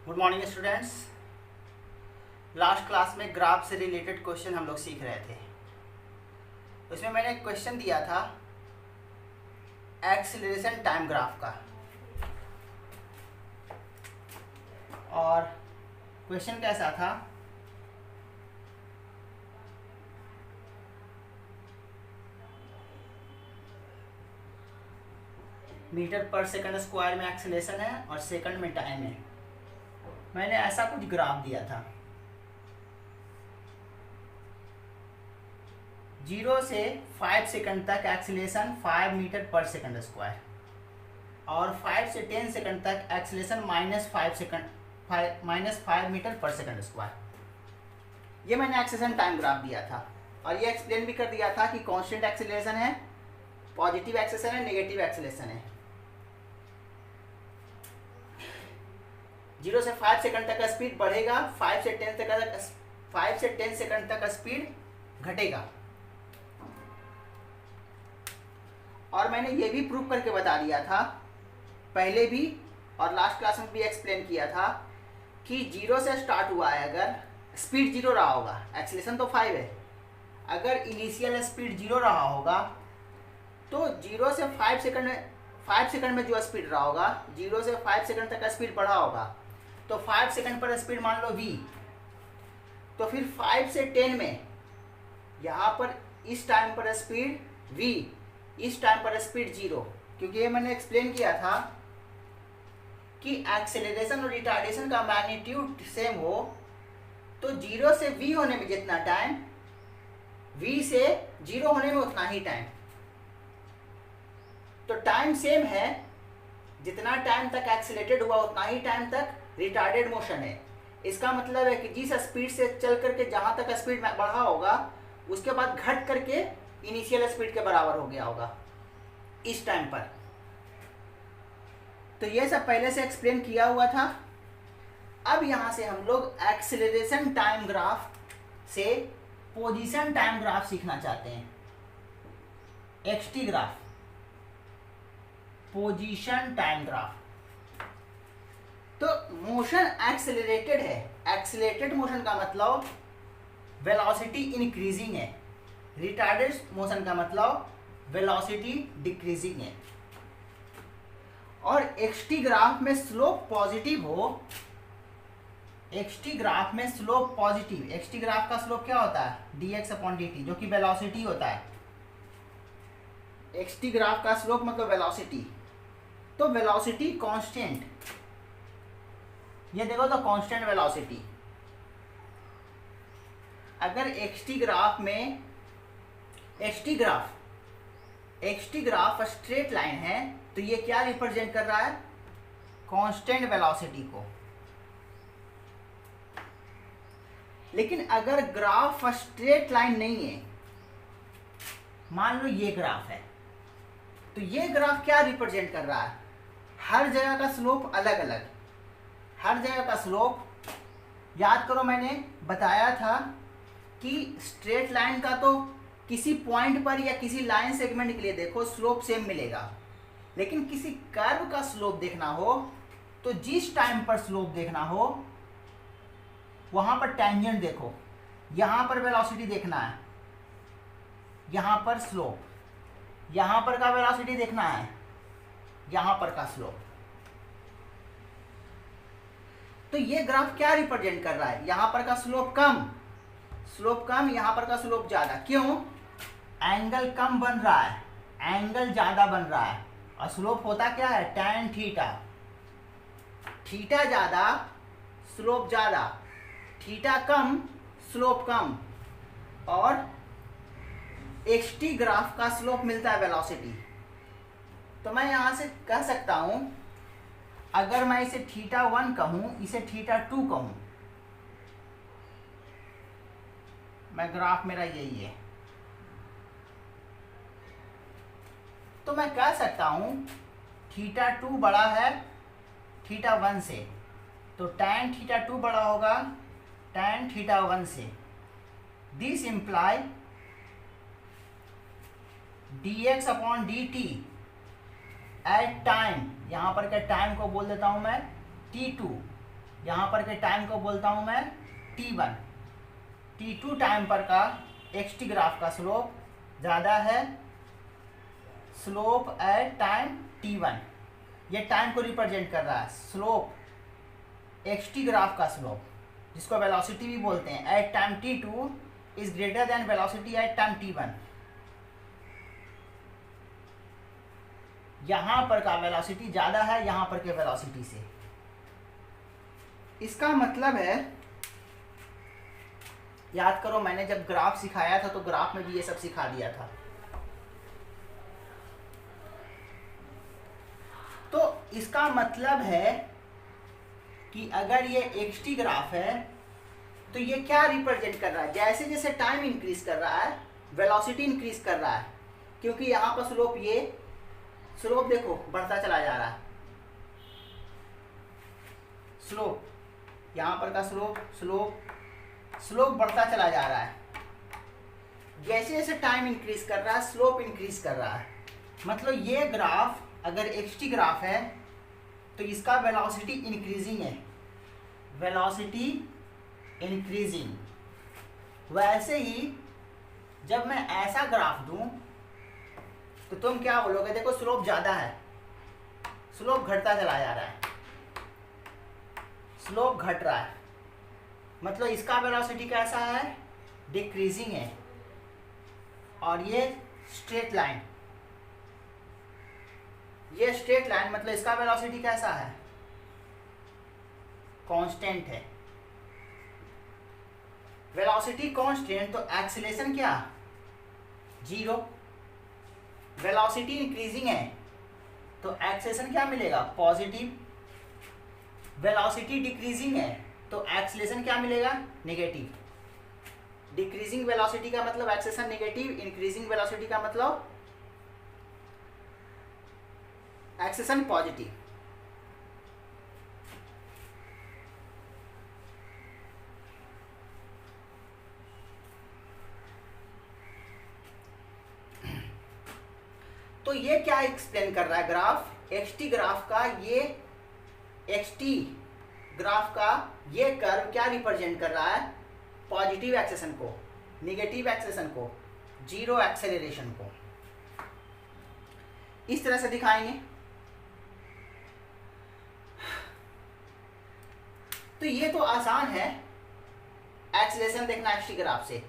Good morning students. Last class में graph से related question हम लोग सीख रहे थे। उसमें मैंने एक क्वेश्चन दिया था एक्सीलरेशन टाइम ग्राफ का, और क्वेश्चन कैसा था, मीटर पर सेकंड स्क्वायर में एक्सीलरेशन है और सेकंड में टाइम है। मैंने ऐसा कुछ ग्राफ दिया था। 0 से 5 सेकंड तक acceleration 5 metre per second square, और 5 से 10 सेकंड तक acceleration -5 metre per second square. ये मैंने एक्सीलरेशन टाइम ग्राफ दिया था, और ये एक्सप्लेन भी कर दिया था कि कांस्टेंट एक्सीलरेशन है, पॉजिटिव एक्सीलरेशन है, नेगेटिव एक्सीलरेशन है। 0 से 5 सेकंड तक का स्पीड बढ़ेगा, 5 से 10 सेकंड तक का स्पीड घटेगा। और मैंने ये भी प्रूव करके बता दिया था पहले भी, और लास्ट क्लास में भी एक्सप्लेन किया था कि 0 से स्टार्ट हुआ है, अगर स्पीड 0 रहा होगा, एक्सीलरेशन तो 5 है, अगर इनिशियल स्पीड 0 रहा होगा तो 0 से 5 सेकंड में जो स्पीड रहा होगा, 0 से 5 सेकंड तक का स्पीड बढ़ा होगा, तो 5 सेकंड पर स्पीड मान लो v, तो फिर 5 से 10 में यहाँ पर इस टाइम पर स्पीड v, इस टाइम पर स्पीड 0, क्योंकि ये मैंने एक्सप्लेन किया था कि एक्सेलरेशन और रिटार्डेशन का मैग्नीट्यूड सेम हो, तो 0 से v होने में जितना टाइम, v से 0 होने में उतना ही टाइम। तो टाइम सेम है, जितना टाइम तक एक्सीलरेटेड हुआ उतना ही टाइम तक रिटार्डेड मोशन है। इसका मतलब है कि जिस स्पीड से चल करके जहां तक स्पीड बढ़ा होगा, उसके बाद घट करके इनिशियल स्पीड के बराबर हो गया होगा इस टाइम पर। तो ये सब पहले से एक्सप्लेन किया हुआ था। अब यहां से हम लोग एक्सीलरेशन टाइम ग्राफ से पोजीशन टाइम ग्राफ सीखना चाहते हैं। Xt graph, position time graph. तो मोशन एक्सेलरेटेड है, एक्सेलरेटेड मोशन का मतलब वेलोसिटी इंक्रीजिंग है, रिटार्डेड मोशन का मतलब वेलोसिटी डिक्रीजिंग है। और एक्सटी ग्राफ में स्लोप पॉजिटिव हो, एक्सटी ग्राफ में स्लोप पॉजिटिव, एक्सटी ग्राफ का स्लोप क्या होता है, dx/dt, जो कि वेलोसिटी होता है। एक्सटी ग्राफ का स्लोप मतलब वेलोसिटी, तो वेलोसिटी कांस्टेंट, ये देखो तो कांस्टेंट वेलोसिटी। अगर एक्सटी ग्राफ में एक्सटी ग्राफ स्ट्रेट लाइन है, तो ये क्या रिप्रेजेंट कर रहा है, कांस्टेंट वेलोसिटी को। लेकिन अगर ग्राफ स्ट्रेट लाइन नहीं है, मान लो ये ग्राफ है, तो ये ग्राफ क्या रिप्रेजेंट कर रहा है, हर जगह का स्लोप अलग अलग, हर जगह का स्लोप। याद करो मैंने बताया था कि स्ट्रेट लाइन का तो किसी पॉइंट पर या किसी लाइन सेगमेंट के लिए देखो स्लोप सेम मिलेगा, लेकिन किसी कर्व का स्लोप देखना हो तो जिस टाइम पर स्लोप देखना हो वहां पर टेंजेंट देखो, यहां पर वेलोसिटी देखना है, यहां पर स्लोप, यहां पर का वेलोसिटी देखना है, यहां पर का स्लोप। तो ये ग्राफ क्या रिप्रेजेंट कर रहा है, यहां पर का स्लोप कम, यहां पर का स्लोप ज्यादा। क्यों, एंगल कम बन रहा है, एंगल ज्यादा बन रहा है, और स्लोप होता क्या है, tan थीटा, थीटा ज्यादा स्लोप ज्यादा, थीटा कम स्लोप कम। और एक्सटी ग्राफ का स्लोप मिलता है वेलोसिटी। तो मैं यहां से कह सकता हूं, अगर मैं इसे θ1 कहूं, इसे θ2 कहूं, मैं ग्राफ मेरा यही है, तो मैं कह सकता हूं θ2 बड़ा है θ1 से, तो tan θ2 बड़ा होगा tan θ1 से। This imply dx/dt at time, यहाँ पर क्या टाइम को बोल देता हूँ मैं t2, यहाँ पर के टाइम को बोलता हूँ मैं t1। t2 टाइम पर का xt ग्राफ का स्लोप ज़्यादा है स्लोप एट टाइम t1। ये टाइम को रिप्रेजेंट कर रहा है। स्लोप xt ग्राफ का स्लोप, जिसको वेलोसिटी भी बोलते हैं, at time t2 is greater than velocity at time t1। यहाँ पर का वेलोसिटी ज़्यादा है यहाँ पर के वेलोसिटी से। इसका मतलब है, याद करो मैंने जब ग्राफ सिखाया था तो ग्राफ में भी ये सब सिखा दिया था। तो इसका मतलब है कि अगर ये xt ग्राफ है तो ये क्या रिप्रेजेंट कर रहा है, जैसे जैसे टाइम इंक्रीज कर रहा है वेलोसिटी इंक्रीज कर रहा है, क्योंकि यहाँ पर स्लोप, ये स्लोप देखो बढ़ता चला जा रहा है। स्लोप यहाँ पर का स्लोप बढ़ता चला जा रहा है। जैसे जैसे टाइम इंक्रीज कर रहा है स्लोप इंक्रीज कर रहा है। मतलब ये ग्राफ अगर xt ग्राफ है तो इसका वेलोसिटी इंक्रीजिंग है, वेलोसिटी इंक्रीजिंग। वैसे ही जब मैं ऐसा ग्राफ दूं तो तुम क्या बोलोगे, देखो स्लोप ज़्यादा है, स्लोप घटता चला जा रहा है, स्लोप घट रहा है, मतलब इसका वेलोसिटी कैसा है, डिक्रीजिंग है। और ये स्ट्रेट लाइन, ये स्ट्रेट लाइन मतलब इसका वेलोसिटी कैसा है, कांस्टेंट है। वेलोसिटी कांस्टेंट तो एक्सीलरेशन क्या, जीरो। वेलोसिटी इंक्रीजिंग है तो एक्सीलरेशन क्या मिलेगा, पॉजिटिव। वेलोसिटी डिक्रीजिंग है तो एक्सीलरेशन क्या मिलेगा, नेगेटिव। डिक्रीजिंग वेलोसिटी का मतलब एक्सीलरेशन नेगेटिव, इंक्रीजिंग वेलोसिटी का मतलब एक्सीलरेशन पॉजिटिव। तो ये क्या एक्सप्लेन कर रहा है ग्राफ, xt ग्राफ का, ये xt ग्राफ का ये कर्व क्या रिप्रेजेंट कर रहा है, पॉजिटिव एक्सेलेरेशन को, नेगेटिव एक्सेलेरेशन को, जीरो एक्सेलरेशन को। इस तरह से दिखाएंगे। तो ये तो आसान है एक्सेलरेशन देखना xt ग्राफ से,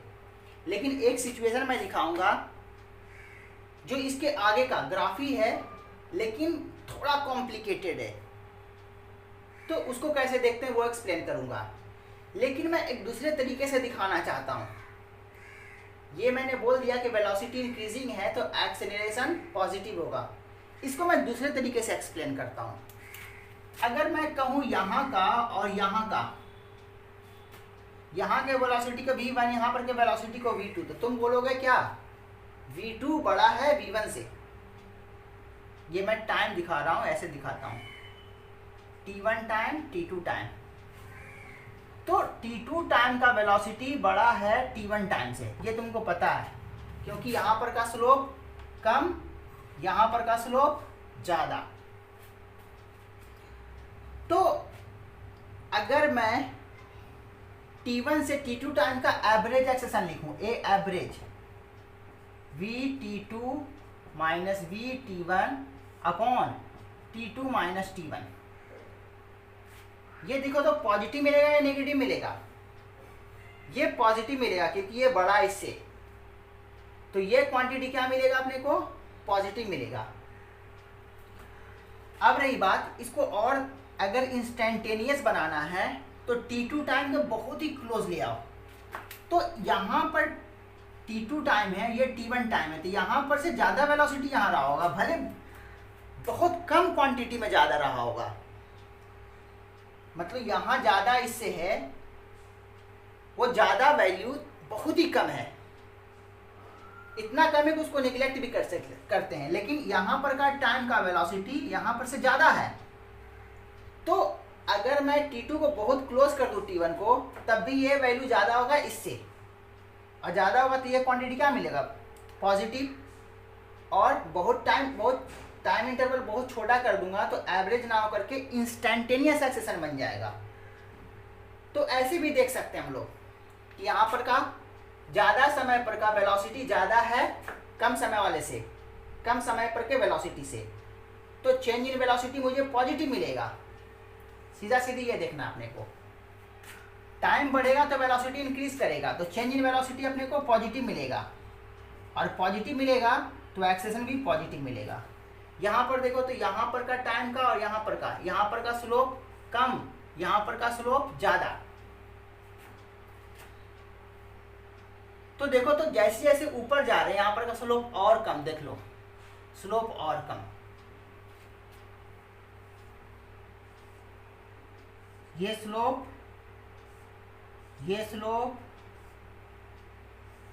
लेकिन एक सिचुएशन मैं दिखाऊंगा जो इसके आगे का ग्राफ ही है लेकिन थोड़ा कॉम्प्लिकेटेड है, तो उसको कैसे देखते हैं वो एक्सप्लेन करूंगा। लेकिन मैं एक दूसरे तरीके से दिखाना चाहता हूँ। ये मैंने बोल दिया कि वेलोसिटी इंक्रीजिंग है तो एक्सेलरेशन पॉजिटिव होगा, इसको मैं दूसरे तरीके से एक्सप्लेन करता हूँ। अगर मैं कहूँ यहाँ का और यहाँ का, यहाँ के वेलोसिटी को v1, यहाँ पर के वेलोसिटी को v2, तो तुम बोलोगे क्या, v2 बड़ा है v1 से। ये मैं टाइम दिखा रहा हूँ, ऐसे दिखाता हूँ, t1 टाइम t2 टाइम। तो t2 टाइम का वेलोसिटी बड़ा है t1 टाइम से, ये तुमको पता है, क्योंकि यहाँ पर का स्लोप कम, यहाँ पर का स्लोप ज़्यादा। तो अगर मैं t1 से t2 टाइम का एवरेज एक्सेलेरेशन लिखूँ, ए average vt2 minus vt1 upon t2 minus t1, ये देखो तो पॉजिटिव मिलेगा या नेगेटिव मिलेगा, ये पॉजिटिव मिलेगा क्योंकि ये बड़ा इससे, तो ये क्वांटिटी क्या मिलेगा अपने को, पॉजिटिव मिलेगा। अब रही बात, इसको और अगर इंस्टेंटेनियस बनाना है तो t2 टाइम के बहुत ही क्लोज ले आओ। तो यहाँ पर t2 टाइम है, ये t1 टाइम है, तो यहाँ पर से ज़्यादा वेलोसिटी यहाँ रहा होगा, भले बहुत कम क्वांटिटी में ज़्यादा रहा होगा, मतलब यहाँ ज़्यादा इससे है, वो ज़्यादा वैल्यू बहुत ही कम है, इतना कम है कि उसको निगलेक्ट भी करते हैं। लेकिन यहाँ पर का टाइम का वेलोसिटी यहाँ पर से ज़्यादा है, तो अगर मैं t2 को बहुत क्लोज कर दूँ t1 को, तब भी ये वैल्यू ज़्यादा होगा इससे, और ज़्यादा होगा तो ये क्वांटिटी क्या मिलेगा, पॉजिटिव। और बहुत टाइम इंटरवल बहुत छोटा कर दूंगा तो एवरेज ना होकर के इंस्टेंटेनियस एक्सेलेरेशन बन जाएगा। तो ऐसे भी देख सकते हैं हम लोग कि यहाँ पर का ज़्यादा समय पर का वेलोसिटी ज़्यादा है कम समय वाले से, कम समय पर के वेलोसिटी से, तो चेंज इन वेलोसिटी मुझे पॉजिटिव मिलेगा। सीधा सीधी ये देखना अपने को, टाइम बढ़ेगा तो वेलोसिटी इंक्रीज करेगा, तो चेंज इन वेलोसिटी अपने को पॉजिटिव मिलेगा, और पॉजिटिव मिलेगा तो एक्सेलेरेशन भी पॉजिटिव मिलेगा। यहाँ पर देखो तो यहाँ पर का टाइम का और यहाँ पर का स्लोप कम, यहाँ पर का स्लोप ज़्यादा। तो देखो तो जैसे जैसे ऊपर जा रहे हैं यहाँ पर का स्लोप और कम, देख लो स्लोप और कम, ये स्लोप, ये स्लोप,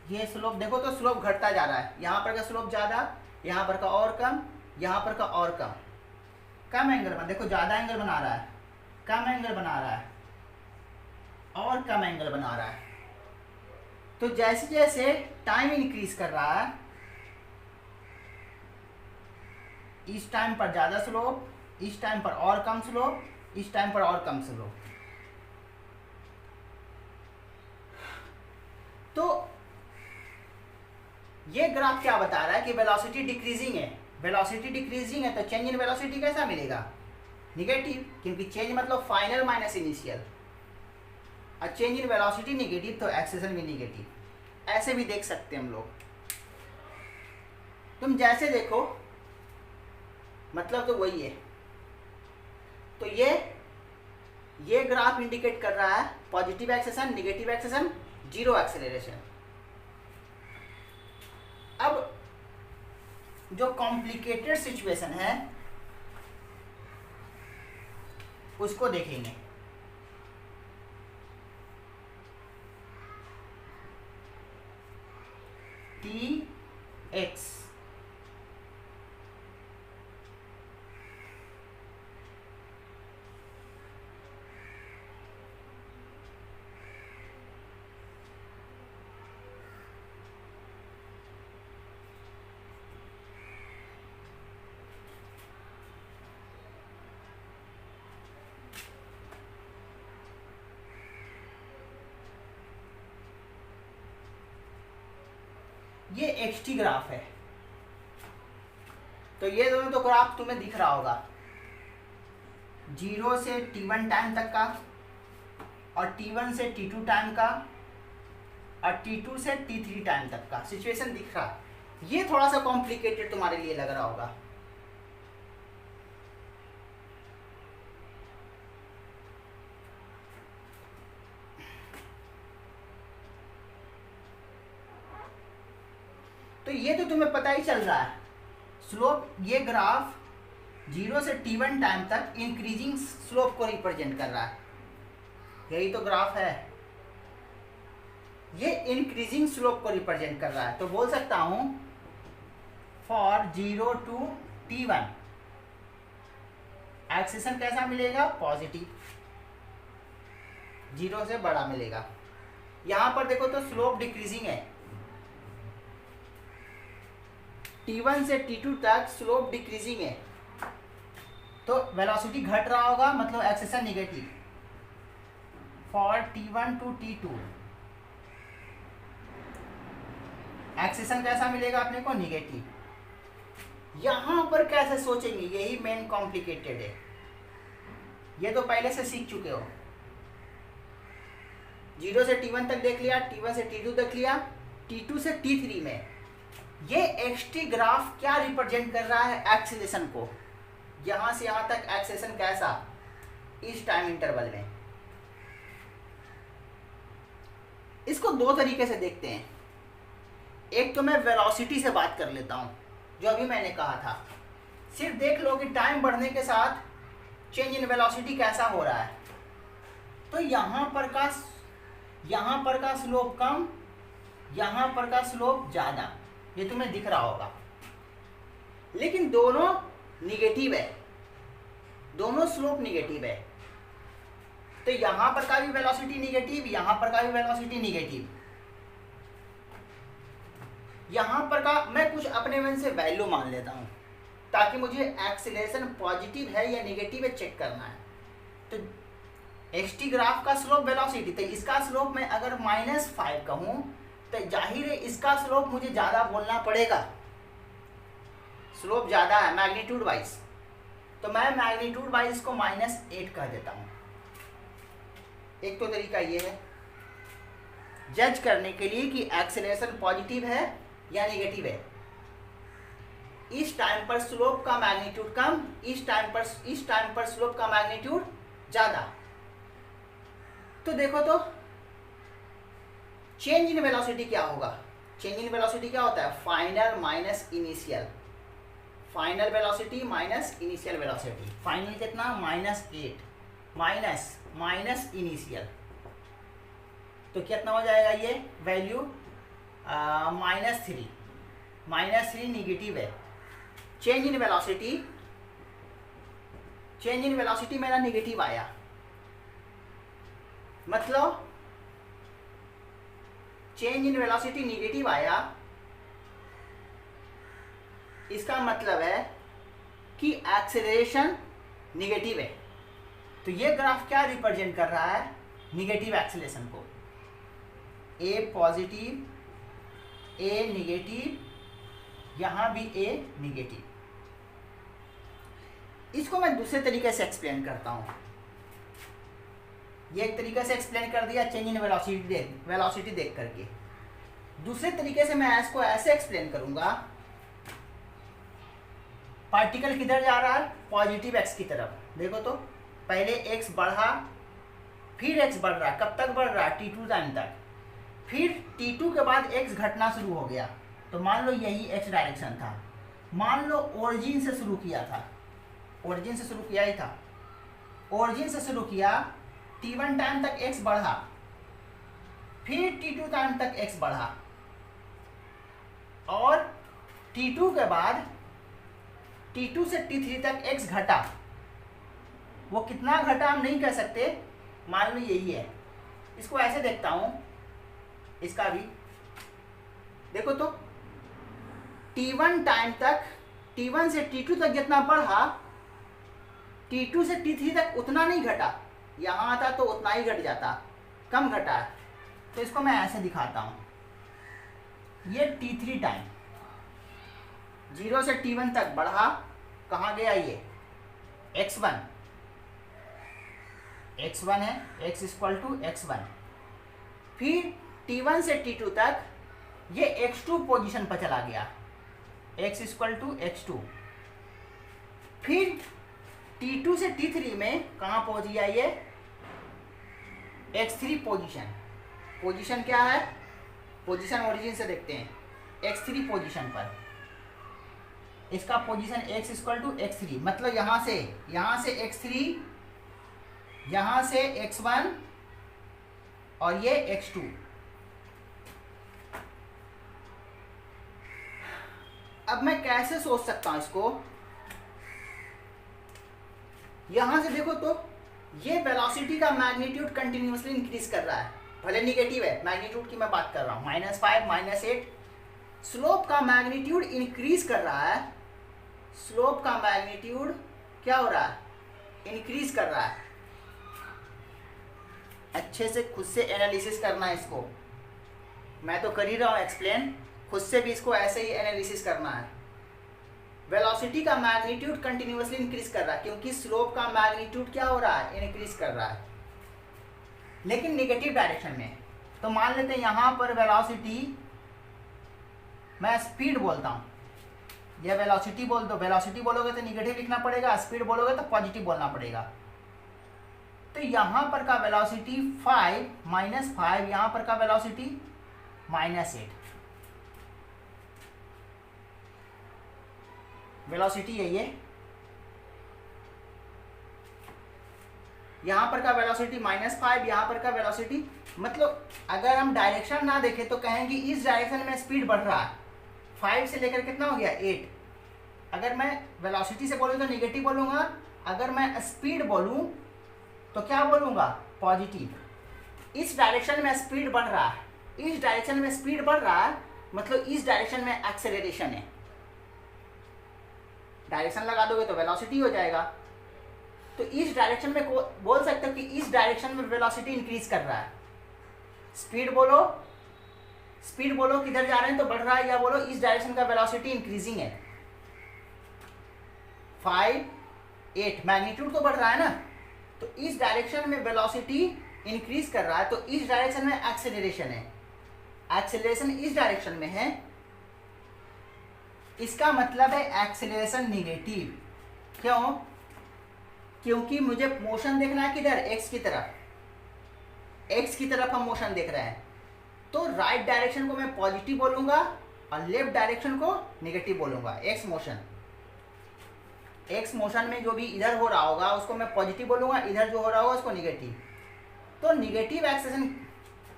ये स्लोप, देखो तो स्लोप घटता जा रहा है। यहाँ पर का स्लोप ज़्यादा, यहाँ पर का और कम, यहाँ पर का और कम, कम एंगल बना, देखो ज़्यादा एंगल बना रहा है, कम एंगल बना रहा है, और कम एंगल बना रहा है। तो जैसे जैसे टाइम इंक्रीज कर रहा है, इस टाइम पर ज़्यादा स्लोप, इस टाइम पर और कम स्लोप, इस टाइम पर और कम स्लोप। तो ये ग्राफ क्या बता रहा है कि वेलोसिटी डिक्रीजिंग है, वेलोसिटी डिक्रीजिंग है, तो चेंज इन वेलोसिटी कैसा मिलेगा? निगेटिव, क्योंकि चेंज मतलब फाइनल माइनस इनिशियल, और चेंज इन वेलोसिटी निगेटिव तो एक्सेलेरेशन भी निगेटिव। ऐसे भी देख सकते हैं हम लोग। तुम जैसे देखो मतलब तो वही है। तो ये ग्राफ इंडिकेट कर रहा है positive acceleration, negative acceleration, zero acceleration. अब जो कॉम्प्लिकेटेड सिचुएशन है उसको देखेंगे। Tx ये xt ग्राफ है। तो ये दोनों तो ग्राफ तुम्हें दिख रहा होगा, 0 से t1 टाइम तक का, और t1 से t2 टाइम का, और t2 से t3 टाइम तक का सिचुएशन दिख रहा है। ये थोड़ा सा कॉम्प्लिकेटेड तुम्हारे लिए लग रहा होगा। तो ये तो तुम्हें पता ही चल रहा है स्लोप, ये ग्राफ 0 से t1 टाइम तक इंक्रीजिंग स्लोप को रिप्रेजेंट कर रहा है, यही तो ग्राफ है, ये इंक्रीजिंग स्लोप को रिप्रेजेंट कर रहा है। तो बोल सकता हूं फॉर 0 टू t1 एक्सेलेरेशन कैसा मिलेगा? पॉजिटिव, 0 से बड़ा मिलेगा। यहां पर देखो तो स्लोप डिक्रीजिंग है, t1 से t2 तक स्लोप डिक्रीजिंग है, तो वेलोसिटी घट रहा होगा, मतलब acceleration negative. For t1 to t2 acceleration कैसा मिलेगा अपने को? निगेटिव। यहां पर कैसे सोचेंगे, यही मेन कॉम्प्लिकेटेड है। ये तो पहले से सीख चुके हो, 0 से t1 तक देख लिया, t1 से t2 तक लिया, t2 से t3 में ये xt ग्राफ क्या रिप्रेजेंट कर रहा है? एक्सेलेरेशन को। यहां से यहां तक एक्सेलेरेशन कैसा इस टाइम इंटरवल में। इसको दो तरीके से देखते हैं। एक तो मैं वेलोसिटी से बात कर लेता हूं, जो अभी मैंने कहा था। सिर्फ देख लो कि टाइम बढ़ने के साथ चेंज इन वेलोसिटी कैसा हो रहा है। तो यहां पर का स्लोप कम, यहां पर का स्लोप ज्यादा, ये तुम्हें दिख रहा होगा। लेकिन दोनों निगेटिव है, दोनों स्लोप निगेटिव है। तो यहां पर का भी वेलोसिटी निगेटिव, यहां पर का भी वेलोसिटी निगेटिव। यहां पर का मैं कुछ अपने मन से वैल्यू मान लेता हूं, ताकि मुझे एक्सीलरेशन पॉजिटिव है या निगेटिव है चेक करना है। तो xt ग्राफ का स्लोप वेलोसिटी, तो इसका स्लोप मैं अगर -5 कहूँ तो जाहिर है इसका स्लोप मुझे ज़्यादा बोलना पड़ेगा, स्लोप ज़्यादा है मैग्नीट्यूड वाइज, तो मैं मैग्नीट्यूड वाइज को -8 कह देता हूँ। एक तो तरीका ये है जज करने के लिए कि एक्सेलरेशन पॉजिटिव है या नेगेटिव है। इस टाइम पर स्लोप का मैग्नीट्यूड कम, इस टाइम पर स्लोप का मैग्नीट्यूड ज़्यादा। तो देखो तो चेंज इन वेलोसिटी क्या होगा, चेंज इन वेलोसिटी क्या होता है, final minus initial, final velocity minus initial velocity. Final कितना -8 माइनस इनिशियल, तो कितना हो जाएगा ये वैल्यू -3 निगेटिव है। चेंज इन वेलोसिटी मेरा निगेटिव आया, मतलब चेंज इन वेलोसिटी निगेटिव आया, इसका मतलब है कि एक्सेलरेशन निगेटिव है। तो ये ग्राफ क्या रिप्रेजेंट कर रहा है, निगेटिव एक्सेलरेशन को, ए पॉजिटिव ए निगेटिव, यहाँ भी ए निगेटिव। इसको मैं दूसरे तरीके से एक्सप्लेन करता हूँ। ये एक तरीके से एक्सप्लेन कर दिया चेंज इन वेलोसिटी देख करके। दूसरे तरीके से मैं इसको ऐसे एक्सप्लेन करूँगा, पार्टिकल किधर जा रहा है, पॉजिटिव एक्स की तरफ। देखो तो पहले एक्स बढ़ा, फिर एक्स बढ़ रहा, कब तक बढ़ रहा, t2 टाइम तक, फिर t2 के बाद एक्स घटना शुरू हो गया। तो मान लो यही एक्स डायरेक्शन था, मान लो ओरिजिन से शुरू किया था, ओरिजिन से शुरू किया ही था, ओरिजिन से शुरू किया, t1 टाइम तक एक्स बढ़ा, फिर t2 टाइम तक एक्स बढ़ा, और t2 के बाद t2 से t3 तक x घटा। वो कितना घटा हम नहीं कह सकते, मान लो यही है। इसको ऐसे देखता हूं, इसका भी देखो तो t1 टाइम तक, t1 से t2 तक जितना बढ़ा, t2 से t3 तक उतना नहीं घटा, यहाँ आता तो उतना ही घट जाता, कम घटा। तो इसको मैं ऐसे दिखाता हूं, ये t3 टाइम 0 से t1 तक बढ़ा, कहाँ गया ये x1 है, x = x1, फिर t1 से t2 तक ये x2 पोजीशन पर चला गया, x = x2, फिर t2 से t3 में कहाँ पहुँच गया ये x3 पोजीशन क्या है, पोजीशन ओरिजिन से देखते हैं, x3 पोजीशन पर, इसका पोजीशन x = x3, मतलब यहाँ से x3, यहाँ से x1 और ये x2। अब मैं कैसे सोच सकता हूँ इसको, यहाँ से देखो तो ये वेलोसिटी का मैग्नीट्यूड कंटिन्यूअसली इंक्रीज कर रहा है, भले निगेटिव है, मैग्नीट्यूड की मैं बात कर रहा हूँ, -5 -8, स्लोप का मैग्नीट्यूड इंक्रीज कर रहा है, स्लोप का मैग्नीट्यूड क्या हो रहा है, इंक्रीज कर रहा है। अच्छे से खुद से एनालिसिस करना है इसको, मैं तो कर ही रहा हूँ एक्सप्लेन, खुद से भी इसको ऐसे ही एनालिसिस करना है। वेलोसिटी का मैग्नीट्यूड कंटिन्यूअसली इंक्रीज कर रहा है, क्योंकि स्लोप का मैग्नीट्यूड क्या हो रहा है, इंक्रीज कर रहा है, लेकिन नेगेटिव डायरेक्शन में। तो मान लेते हैं यहाँ पर वेलोसिटी, मैं स्पीड बोलता हूँ, यह वेलोसिटी बोल दो, वेलोसिटी बोलोगे तो नेगेटिव लिखना पड़ेगा, स्पीड बोलोगे तो पॉजिटिव बोलना पड़ेगा। तो यहाँ पर का वेलोसिटी 5 -5, यहाँ पर का वेलोसिटी -8, वेलोसिटी है ये, यहाँ पर का वेलोसिटी -5, यहाँ पर का वेलोसिटी, मतलब अगर हम डायरेक्शन ना देखें तो कहेंगे इस डायरेक्शन में स्पीड बढ़ रहा है, 5 से लेकर कितना हो गया 8। अगर मैं वेलोसिटी से बोलूँ तो नेगेटिव बोलूँगा, अगर मैं स्पीड बोलूँ तो क्या बोलूँगा, पॉजिटिव। इस डायरेक्शन में स्पीड बढ़ रहा है, इस डायरेक्शन में स्पीड बढ़ रहा है, मतलब इस डायरेक्शन में एक्सेलरेशन है। डायरेक्शन लगा दोगे तो वेलोसिटी हो जाएगा। तो इस डायरेक्शन में बोल सकते हो कि इस डायरेक्शन में वेलोसिटी इंक्रीज कर रहा है। स्पीड बोलो, स्पीड बोलो किधर जा रहे हैं तो बढ़ रहा है, या बोलो इस डायरेक्शन का वेलोसिटी इंक्रीजिंग है। 5, 8 मैग्नीट्यूड तो बढ़ रहा है ना, तो इस डायरेक्शन में वेलोसिटी इंक्रीज कर रहा है, तो इस डायरेक्शन में एक्सेलरेशन है। एक्सेलरेशन इस डायरेक्शन में है, इसका मतलब है एक्सेलरेशन निगेटिव। क्यों? क्योंकि मुझे मोशन देखना है किधर, एक्स की तरफ। एक्स की तरफ हम मोशन देख रहे हैं, तो राइट डायरेक्शन को मैं पॉजिटिव बोलूंगा और लेफ्ट डायरेक्शन को नेगेटिव बोलूंगा। एक्स मोशन में जो भी इधर हो रहा होगा उसको मैं पॉजिटिव बोलूंगा, इधर जो हो रहा होगा उसको निगेटिव। तो निगेटिव एक्सेलरेशन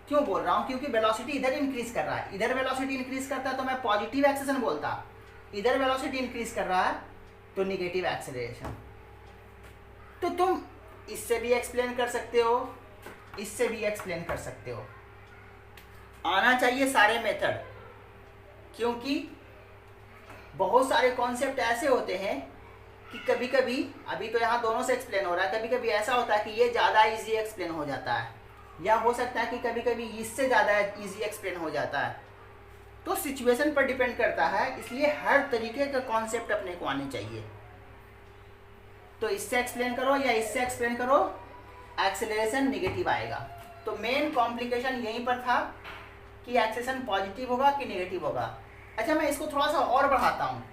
क्यों बोल रहा हूँ? क्योंकि वेलोसिटी इधर इंक्रीज कर रहा है। इधर वेलोसिटी इंक्रीज करता है तो मैं पॉजिटिव एक्सेलरेशन बोलता, इधर वेलोसिटी इंक्रीज कर रहा है तो निगेटिव एक्सेलरेशन। तो तुम इससे भी एक्सप्लेन कर सकते हो, इससे भी एक्सप्लेन कर सकते हो। आना चाहिए सारे मेथड, क्योंकि बहुत सारे कॉन्सेप्ट ऐसे होते हैं कि कभी कभी, अभी तो यहाँ दोनों से एक्सप्लेन हो रहा है, कभी कभी ऐसा होता है कि ये ज़्यादा इजी एक्सप्लेन हो जाता है, या हो सकता है कि कभी कभी इससे ज़्यादा इजी एक्सप्लेन हो जाता है। तो सिचुएशन पर डिपेंड करता है, इसलिए हर तरीके का कॉन्सेप्ट अपने को आने चाहिए। तो इससे एक्सप्लेन करो या इससे एक्सप्लेन करो, एक्सेलरेशन निगेटिव आएगा। तो मेन कॉम्प्लिकेशन यहीं पर था कि एक्सेलरेशन पॉजिटिव होगा कि नेगेटिव होगा। अच्छा, मैं इसको थोड़ा सा और बढ़ाता हूँ।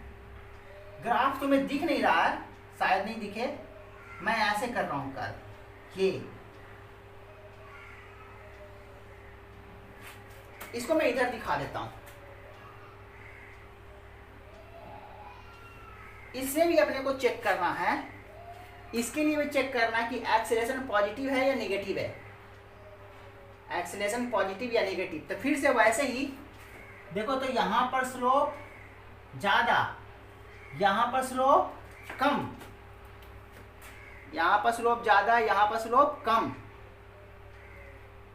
ग्राफ तुम्हें दिख नहीं रहा है, शायद नहीं दिखे, मैं ऐसे कर रहा हूँ कर ये, इसको मैं इधर दिखा देता हूँ। इससे भी अपने को चेक करना है, इसके लिए भी चेक करना है कि एक्सेलरेशन पॉजिटिव है या नेगेटिव है, एक्सेलरेशन पॉजिटिव या नेगेटिव। तो फिर से वैसे ही देखो, तो यहाँ पर स्लोप ज़्यादा, यहाँ पर स्लोप कम, यहाँ पर स्लोप ज़्यादा, यहाँ पर स्लोप कम।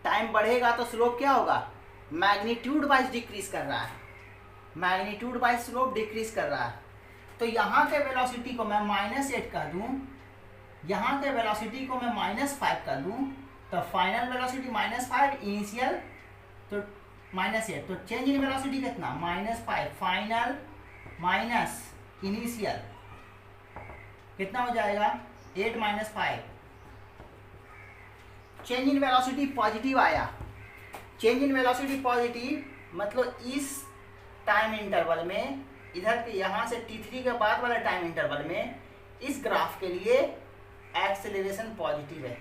टाइम बढ़ेगा तो स्लोप क्या होगा, मैग्नीट्यूड वाइज डिक्रीज कर रहा है, मैग्नीट्यूड वाइज स्लोप डिक्रीज कर रहा है। तो यहाँ के वेलोसिटी को मैं -8 कर दूँ, यहाँ के वेलोसिटी को मैं -5 कर दूँ, तो फाइनल वेलोसिटी -5, इनिशियल तो -8, तो चेंज इन वेलोसिटी कितना, -5 फाइनल माइनस इनिशियल, कितना हो जाएगा 8 - 5। चेंज इन वेलोसिटी पॉजिटिव आया। चेंज इन वेलोसिटी पॉजिटिव मतलब इस टाइम इंटरवल में, इधर के यहाँ से t3 के बाद वाले टाइम इंटरवल में इस ग्राफ के लिए एक्सेलरेशन पॉजिटिव है।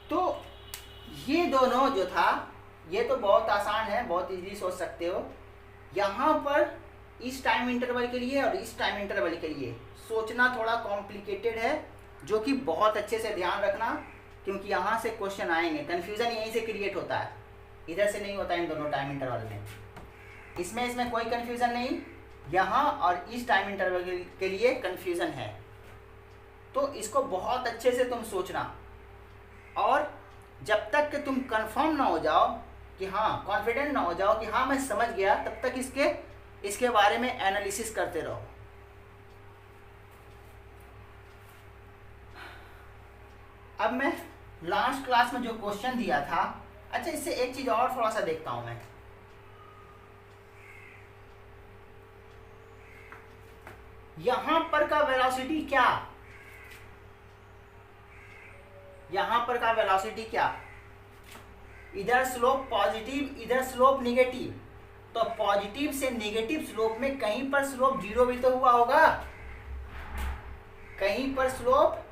तो ये दोनों जो था, ये तो बहुत आसान है, बहुत इजीली सोच सकते हो। यहाँ पर इस टाइम इंटरवल के लिए और इस टाइम इंटरवल के लिए सोचना थोड़ा कॉम्प्लिकेटेड है, जो कि बहुत अच्छे से ध्यान रखना, क्योंकि यहाँ से क्वेश्चन आएंगे। कन्फ्यूज़न यहीं से क्रिएट होता है, इधर से नहीं होता इन दोनों टाइम इंटरवल में। इसमें कोई कन्फ्यूज़न नहीं, यहाँ और इस टाइम इंटरवल के लिए कन्फ्यूज़न है। तो इसको बहुत अच्छे से तुम सोचना, और जब तक कि तुम कंफर्म ना हो जाओ कि हाँ, कॉन्फिडेंट ना हो जाओ कि हाँ मैं समझ गया, तब तक इसके बारे में एनालिसिस करते रहो। अब मैं लास्ट क्लास में जो क्वेश्चन दिया था, अच्छा इससे एक चीज और थोड़ा सा देखता हूं मैं। यहां पर का वेलोसिटी क्या, यहां पर का वेलोसिटी क्या, इधर स्लोप पॉजिटिव, इधर स्लोप निगेटिव, तो पॉजिटिव से नेगेटिव स्लोप में कहीं पर स्लोप 0 भी तो हुआ होगा, कहीं पर स्लोप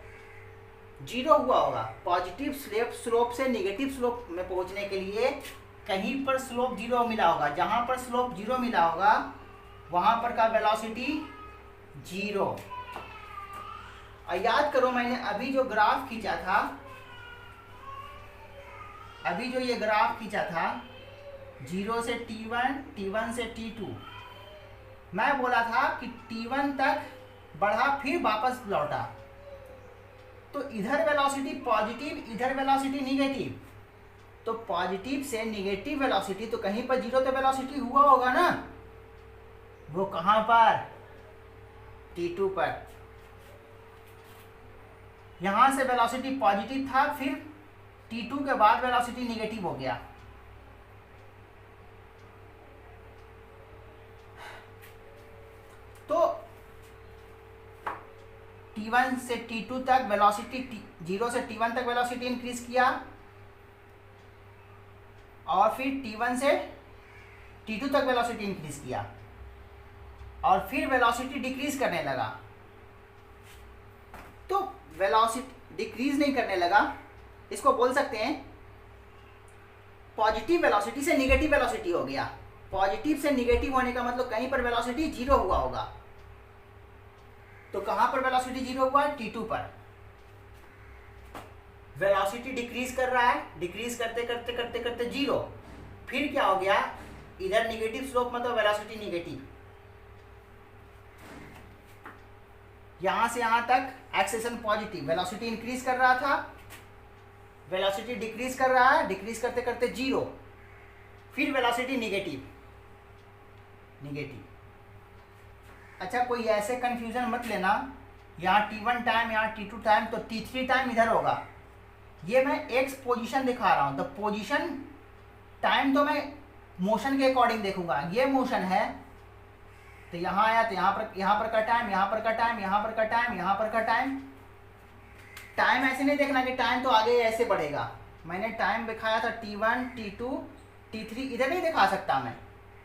0 हुआ होगा। पॉजिटिव स्लोप से नेगेटिव स्लोप में पहुंचने के लिए कहीं पर स्लोप 0 मिला होगा। जहां पर स्लोप 0 मिला होगा वहां पर का वेलोसिटी 0। और याद करो, मैंने अभी जो ग्राफ खींचा था, अभी जो ये ग्राफ खींचा था 0 से T1, T1 से T2, मैं बोला था कि T1 तक बढ़ा फिर वापस लौटा, तो इधर वेलोसिटी पॉजिटिव, इधर वेलोसिटी निगेटिव, तो पॉजिटिव से निगेटिव वेलोसिटी, तो कहीं पर 0 तो वेलोसिटी हुआ होगा ना, वो कहाँ पर, T2 पर। यहां से वेलोसिटी पॉजिटिव था, फिर T2 के बाद वेलोसिटी निगेटिव हो गया। तो T1 से T2 तक वेलोसिटी, 0 से T1 तक वेलोसिटी इंक्रीज किया, और फिर T1 से T2 तक वेलोसिटी इंक्रीज किया, और फिर वेलोसिटी डिक्रीज करने लगा। तो वेलोसिटी डिक्रीज नहीं करने लगा, इसको बोल सकते हैं पॉजिटिव वेलोसिटी से निगेटिव वेलोसिटी हो गया। पॉजिटिव से निगेटिव होने का मतलब कहीं पर वेलोसिटी जीरो हुआ होगा। तो कहां पर वेलोसिटी जीरो हुआ, T2 पर। वेलोसिटी डिक्रीज कर रहा है, डिक्रीज करते करते करते करते जीरो, फिर क्या हो गया, इधर निगेटिव स्लोप मतलब वेलोसिटी निगेटिव। यहां से यहां तक एक्सेलेरेशन पॉजिटिव, वेलोसिटी इंक्रीज कर रहा था, वेलोसिटी डिक्रीज कर रहा है, डिक्रीज करते करते जीरो, फिर वेलोसिटी निगेटिव निगेटिव। अच्छा, कोई ऐसे कंफ्यूजन मत लेना, यहाँ T1 टाइम, यहाँ T2 टाइम, तो T3 टाइम इधर होगा। ये मैं एक्स पोजीशन दिखा रहा हूँ, तो पोजीशन टाइम तो मैं मोशन के अकॉर्डिंग देखूंगा। ये मोशन है तो यहाँ आया तो यहाँ पर का टाइम, यहाँ पर का टाइम, यहाँ पर का टाइम, यहाँ पर का टाइम। टाइम ऐसे नहीं देखना कि टाइम तो आगे ऐसे बढ़ेगा। मैंने टाइम दिखाया था T1, T2, T3, इधर नहीं दिखा सकता मैं।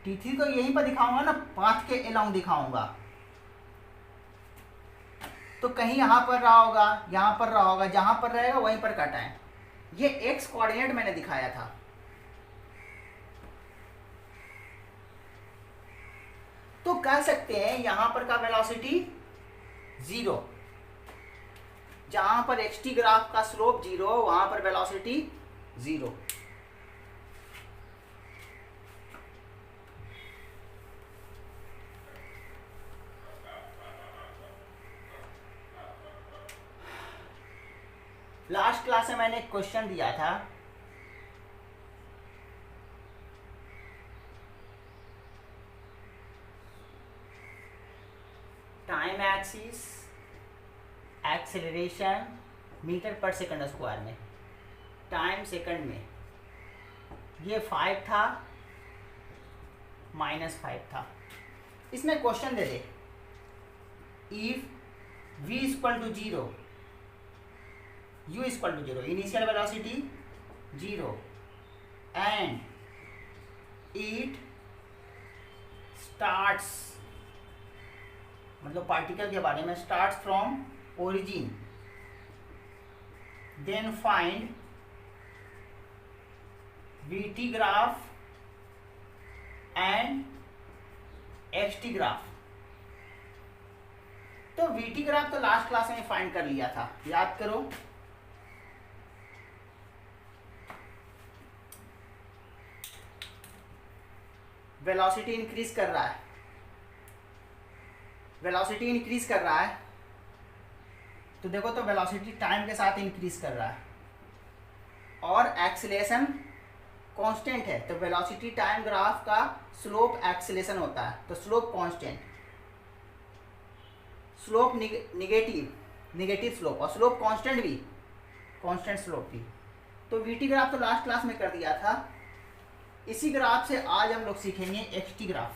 T3 तो यहीं पर दिखाऊंगा ना, पाथ के अलोंग दिखाऊंगा। तो कहीं यहाँ पर रहा होगा, यहाँ पर रहा होगा, जहाँ पर रहेगा वहीं पर का टाइम। ये एक्स कोऑर्डिनेट मैंने दिखाया था। तो कह सकते हैं यहां पर का वेलोसिटी जीरो, जहां पर xt ग्राफ का स्लोप जीरो, वहां पर वेलोसिटी जीरो। लास्ट क्लास में मैंने एक क्वेश्चन दिया था, time axis acceleration meter per second square में, टाइम सेकंड में, ये 5 था, -5 था। इसमें क्वेश्चन दे दे, if v equal to 0, u equal to 0, initial velocity 0 and it starts, मतलब पार्टिकल के बारे में, starts from origin, then find vt graph and xt graph. तो vt ग्राफ तो लास्ट क्लास में फाइंड कर लिया था, याद करो। वेलोसिटी इंक्रीज कर रहा है, वेलोसिटी इंक्रीज कर रहा है, तो देखो तो वेलोसिटी टाइम के साथ इंक्रीज कर रहा है, और एक्सेलेरेशन कांस्टेंट है, तो वेलोसिटी टाइम ग्राफ का स्लोप एक्सेलेरेशन होता है, तो slope constant, slope negative slope, और स्लोप कांस्टेंट भी, कांस्टेंट स्लोप भी। तो वीटी ग्राफ तो लास्ट क्लास में कर दिया था। इसी ग्राफ से आज हम लोग सीखेंगे एक्सटी ग्राफ,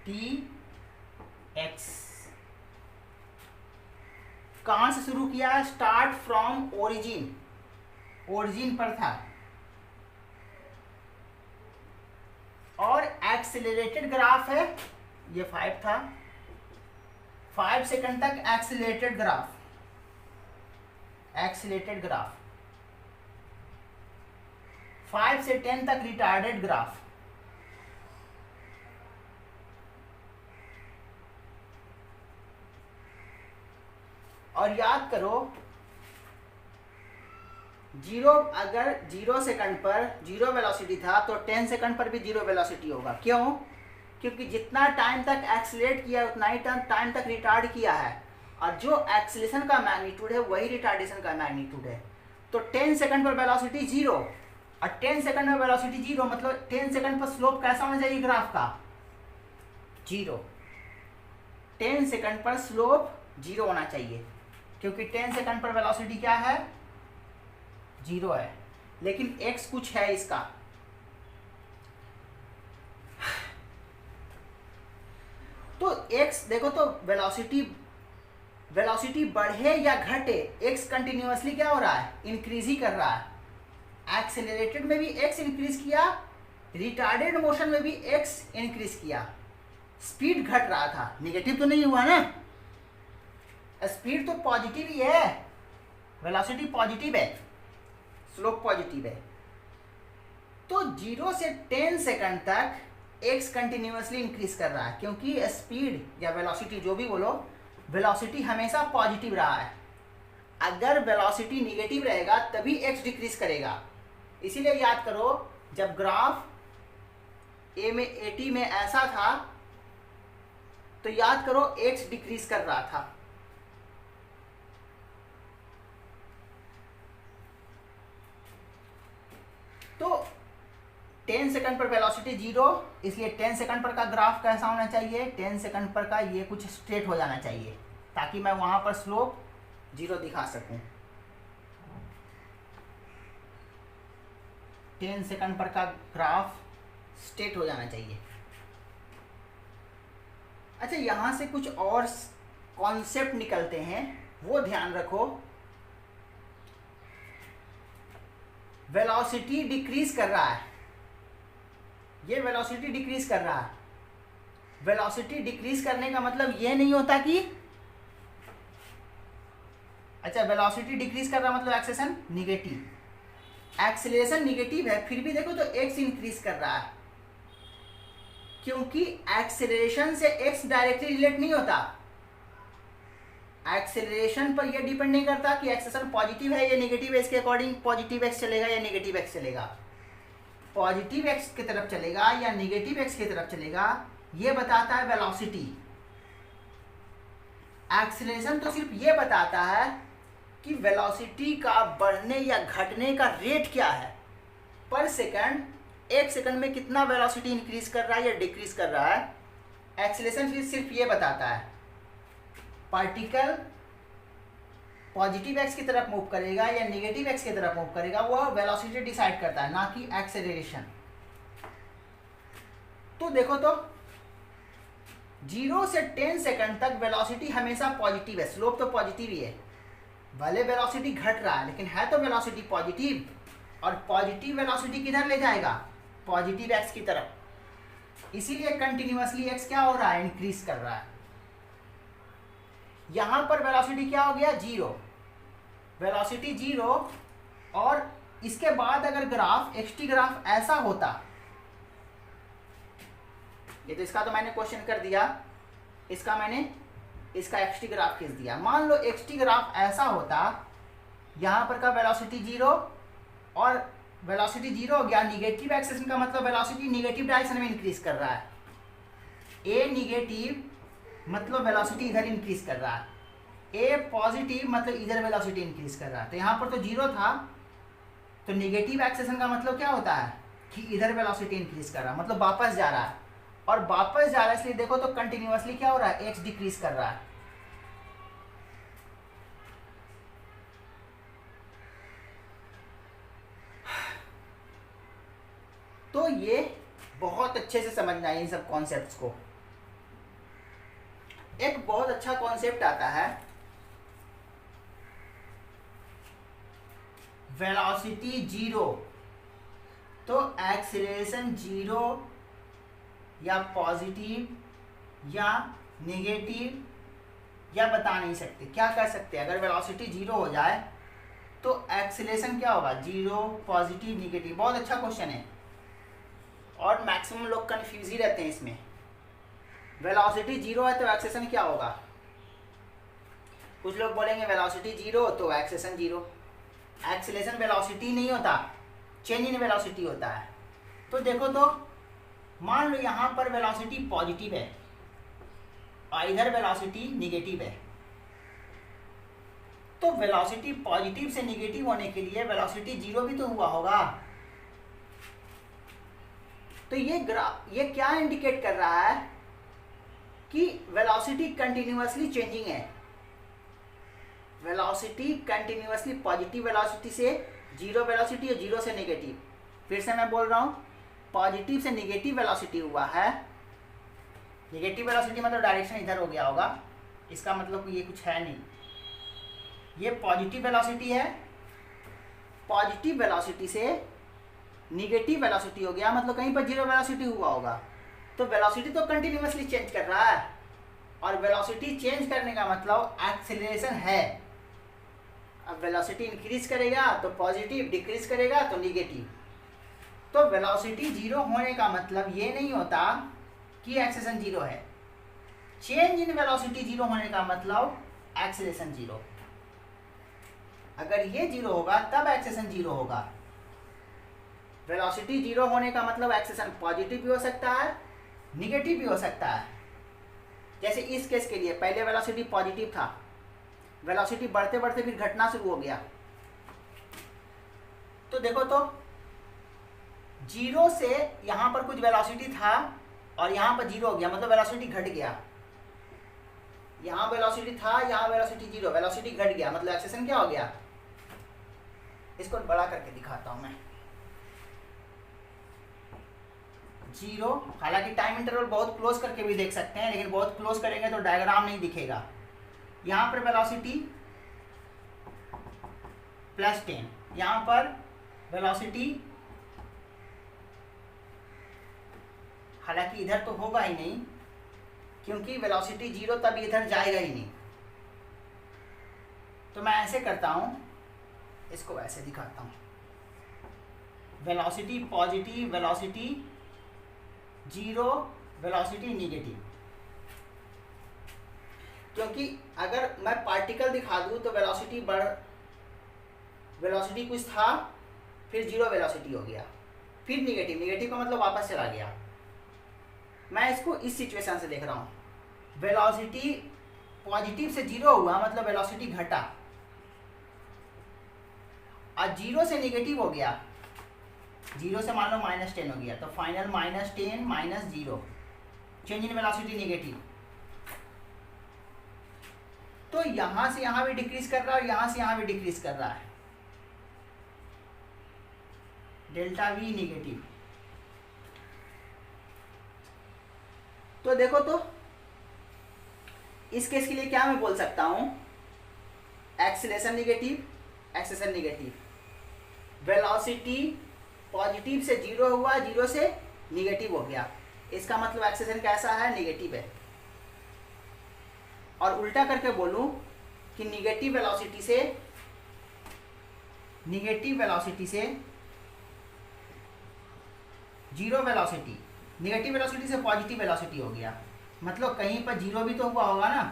Tx। कहां से शुरू किया, स्टार्ट फ्रॉम ओरिजिन, ओरिजिन पर था, और एक्सेलरेटेड ग्राफ है, ये 5 था, 5 सेकंड तक एक्सेलरेटेड ग्राफ, एक्सेलरेटेड ग्राफ, 5 से 10 तक रिटार्डेड ग्राफ, और याद करो जीरो, अगर 0 सेकंड पर 0 वेलोसिटी था तो 10 सेकंड पर भी 0 वेलोसिटी होगा। क्यों? क्योंकि जितना टाइम तक एक्सीलरेट किया उतना ही टाइम तक रिटार्ड किया है, और जो एक्सीलरेशन का मैग्नीट्यूड है वही रिटार्डेशन का मैग्नीट्यूड है। तो 10 सेकंड पर वेलोसिटी 0, और 10 सेकंड में वेलोसिटी 0, मतलब 10 सेकंड पर स्लोप कैसा होना चाहिए ग्राफ का? 0। 10 सेकंड पर स्लोप 0 होना चाहिए, क्योंकि 10 सेकंड पर वेलोसिटी क्या है? 0 है। लेकिन x कुछ है इसका, तो x देखो, तो वेलोसिटी बढ़े या घटे, x कंटिन्यूअसली क्या हो रहा है? इंक्रीज ही कर रहा है। एक्सेलरेटेड में भी x इंक्रीज किया, रिटार्डेड मोशन में भी x इंक्रीज किया, स्पीड घट रहा था, नेगेटिव तो नहीं हुआ ना, स्पीड तो पॉजिटिव ही है, वेलोसिटी पॉजिटिव है, स्लोप पॉजिटिव है। तो 0 से 10 सेकंड तक x कंटिन्यूअसली इंक्रीज कर रहा है, क्योंकि स्पीड या वेलोसिटी जो भी बोलो, वेलोसिटी हमेशा पॉजिटिव रहा है। अगर वेलोसिटी निगेटिव रहेगा तभी x डिक्रीज करेगा। इसीलिए याद करो, जब ग्राफ a में 80 में ऐसा था तो याद करो x डिक्रीज कर रहा था। तो 10 सेकंड पर वेलोसिटी 0, इसलिए 10 सेकंड पर का ग्राफ कैसा होना चाहिए? 10 सेकंड पर का ये कुछ स्ट्रेट हो जाना चाहिए, ताकि मैं वहां पर स्लोप 0 दिखा सकूं। 10 सेकंड पर का ग्राफ स्ट्रेट हो जाना चाहिए। अच्छा, यहां से कुछ और कॉन्सेप्ट निकलते हैं, वो ध्यान रखो। वेलोसिटी डिक्रीज कर रहा है, ये वेलोसिटी डिक्रीज कर रहा है। वेलोसिटी डिक्रीज करने का मतलब ये नहीं होता कि, अच्छा, वेलोसिटी डिक्रीज कर रहा मतलब एक्सेलेरेशन निगेटिव, एक्सेलरेशन निगेटिव है, फिर भी देखो तो x इंक्रीज कर रहा है, क्योंकि एक्सेलरेशन से x डायरेक्टली रिलेट नहीं होता। एक्सेलरेशन पर यह डिपेंड नहीं करता कि एक्सेलरेशन पॉजिटिव है या नेगेटिव है, इसके अकॉर्डिंग पॉजिटिव x चलेगा या नेगेटिव x चलेगा। पॉजिटिव x की तरफ चलेगा या नेगेटिव x की तरफ चलेगा, ये बताता है वेलोसिटी। एक्सेलरेशन तो सिर्फ ये बताता है कि वेलोसिटी का बढ़ने या घटने का रेट क्या है पर सेकंड, एक सेकंड में कितना वेलोसिटी इंक्रीज कर रहा है या डिक्रीज कर रहा है। एक्सेलरेशन सिर्फ ये बताता है पार्टिकल पॉजिटिव एक्स की तरफ मूव करेगा या नेगेटिव एक्स की तरफ मूव करेगा, वह वेलोसिटी डिसाइड करता है, ना कि एक्सेलरेशन। तो देखो तो 0 से 10 सेकंड तक वेलोसिटी हमेशा पॉजिटिव है, स्लोप तो पॉजिटिव ही है, भले वेलोसिटी घट रहा है लेकिन है तो वेलोसिटी पॉजिटिव। और पॉजिटिव वेलोसिटी किधर ले जाएगा? पॉजिटिव एक्स की तरफ। इसीलिए कंटिन्यूअसली एक्स क्या हो रहा है? इंक्रीज कर रहा है। यहां पर वेलोसिटी क्या हो गया? 0, वेलोसिटी 0। और इसके बाद अगर ग्राफ एक्सटी ग्राफ ऐसा होता, ये तो इसका तो मैंने क्वेश्चन कर दिया, इसका मैंने इसका एक्सटी ग्राफ खींच दिया। मान लो एक्सटी ग्राफ ऐसा होता, यहां पर का वेलोसिटी 0 और वेलोसिटी 0 हो गया, निगेटिव एक्सेलेरेशन का मतलब वेलोसिटी निगेटिव डायरेक्शन में इंक्रीज कर रहा है। ए निगेटिव मतलब वेलोसिटी इधर इंक्रीज कर रहा है, ए पॉजिटिव मतलब इधर वेलोसिटी इंक्रीज कर रहा है। तो यहाँ पर तो 0 था, तो निगेटिव एक्सेलेरेशन का मतलब क्या होता है कि इधर वेलोसिटी इंक्रीज कर रहा है, मतलब वापस जा रहा है। और वापस जा रहा है इसलिए देखो तो कंटिन्यूअसली क्या हो रहा है? एक्स डिक्रीज कर रहा है। तो ये बहुत अच्छे से समझना है इन सब कॉन्सेप्ट्स को। एक बहुत अच्छा कॉन्सेप्ट आता है, वेलोसिटी 0, तो एक्सीलरेशन 0 या पॉजिटिव या नेगेटिव या बता नहीं सकते। क्या कर सकते हैं? अगर वेलोसिटी 0 हो जाए तो एक्सीलरेशन क्या होगा? 0, पॉजिटिव, नेगेटिव। बहुत अच्छा क्वेश्चन है और मैक्सिमम लोग कंफ्यूज ही रहते हैं इसमें। वेलोसिटी 0 है तो एक्सेलेरेशन क्या होगा? कुछ लोग बोलेंगे वेलोसिटी 0 तो एक्सेलेरेशन 0। एक्सेलेरेशन वेलोसिटी नहीं होता, चेंज इन वेलोसिटी होता है। तो देखो तो मान लो यहाँ पर वेलोसिटी पॉजिटिव है और इधर वेलोसिटी निगेटिव है, तो वेलोसिटी पॉजिटिव से निगेटिव होने के लिए वेलोसिटी 0 भी तो हुआ होगा। तो ये क्या इंडिकेट कर रहा है कि वेलोसिटी कंटिन्यूअसली चेंजिंग है। वेलोसिटी कंटिन्यूअसली पॉजिटिव वेलोसिटी से जीरो वेलोसिटी और जीरो से नेगेटिव, फिर से मैं बोल रहा हूँ, पॉजिटिव से नेगेटिव वेलोसिटी हुआ है। नेगेटिव वेलोसिटी मतलब डायरेक्शन इधर हो गया होगा, इसका मतलब ये कुछ है नहीं, ये पॉजिटिव वेलोसिटी है। पॉजिटिव वेलोसिटी से निगेटिव वेलोसिटी हो गया, मतलब कहीं पर जीरो वेलोसिटी हुआ होगा। तो वेलोसिटी तो कंटिन्यूअसली चेंज कर रहा है, और वेलोसिटी चेंज करने का मतलब एक्सेलरेशन है। अब वेलोसिटी इंक्रीज करेगा तो पॉजिटिव, डिक्रीज करेगा तो निगेटिव। तो वेलोसिटी जीरो होने का मतलब ये नहीं होता कि एक्सेलरेशन जीरो है। चेंज इन वेलोसिटी जीरो होने का मतलब एक्सेलरेशन जीरो। अगर ये जीरो होगा तब एक्सेलरेशन जीरो होगा। वेलोसिटी जीरो होने का मतलब एक्सेलरेशन पॉजिटिव भी हो सकता है, निगेटिव भी हो सकता है। जैसे इस केस के लिए पहले वेलोसिटी पॉजिटिव था, वेलोसिटी बढ़ते बढ़ते फिर घटना शुरू हो गया। तो देखो तो जीरो से यहां पर कुछ वेलोसिटी था और यहां पर जीरो हो गया, मतलब वेलोसिटी घट गया। यहां वेलोसिटी था, यहां वेलोसिटी जीरो, वेलोसिटी घट गया, मतलब एक्सेलरेशन क्या हो गया। इसको बड़ा करके दिखाता हूं मैं। जीरो, हालांकि टाइम इंटरवल बहुत क्लोज करके भी देख सकते हैं, लेकिन बहुत क्लोज करेंगे तो डायग्राम नहीं दिखेगा। यहां पर वेलोसिटी +10, यहां पर वेलोसिटी, हालांकि इधर तो होगा ही नहीं क्योंकि वेलोसिटी जीरो तब इधर जाएगा ही नहीं। तो मैं ऐसे करता हूं, इसको ऐसे दिखाता हूं, velocity positive, velocity zero, velocity negative. क्योंकि अगर मैं पार्टिकल दिखा दूं तो वेलोसिटी कुछ था, फिर जीरो वेलोसिटी हो गया, फिर निगेटिव, निगेटिव का मतलब वापस चला गया। मैं इसको इस सिचुएशन से देख रहा हूं, वेलोसिटी पॉजिटिव से जीरो हुआ मतलब वेलोसिटी घटा, और जीरो से निगेटिव हो गया, जीरो से मान लो -10 हो गया, तो final -10 -0, change in velocity negative. तो यहां से यहां भी डिक्रीज कर रहा है और यहां से यहां भी डिक्रीज कर रहा है, डेल्टा वी निगेटिव। तो देखो तो इस केस के लिए क्या मैं बोल सकता हूं, acceleration negative, acceleration negative, velocity positive से जीरो हुआ, जीरो से निगेटिव हो गया, इसका मतलब एक्सेलरेशन कैसा है, निगेटिव है। और उल्टा करके बोलूं कि निगेटिव वेलोसिटी से जीरो वेलोसिटी, निगेटिव वेलोसिटी से पॉजिटिव वेलोसिटी हो गया, मतलब कहीं पर जीरो भी तो हुआ होगा ना।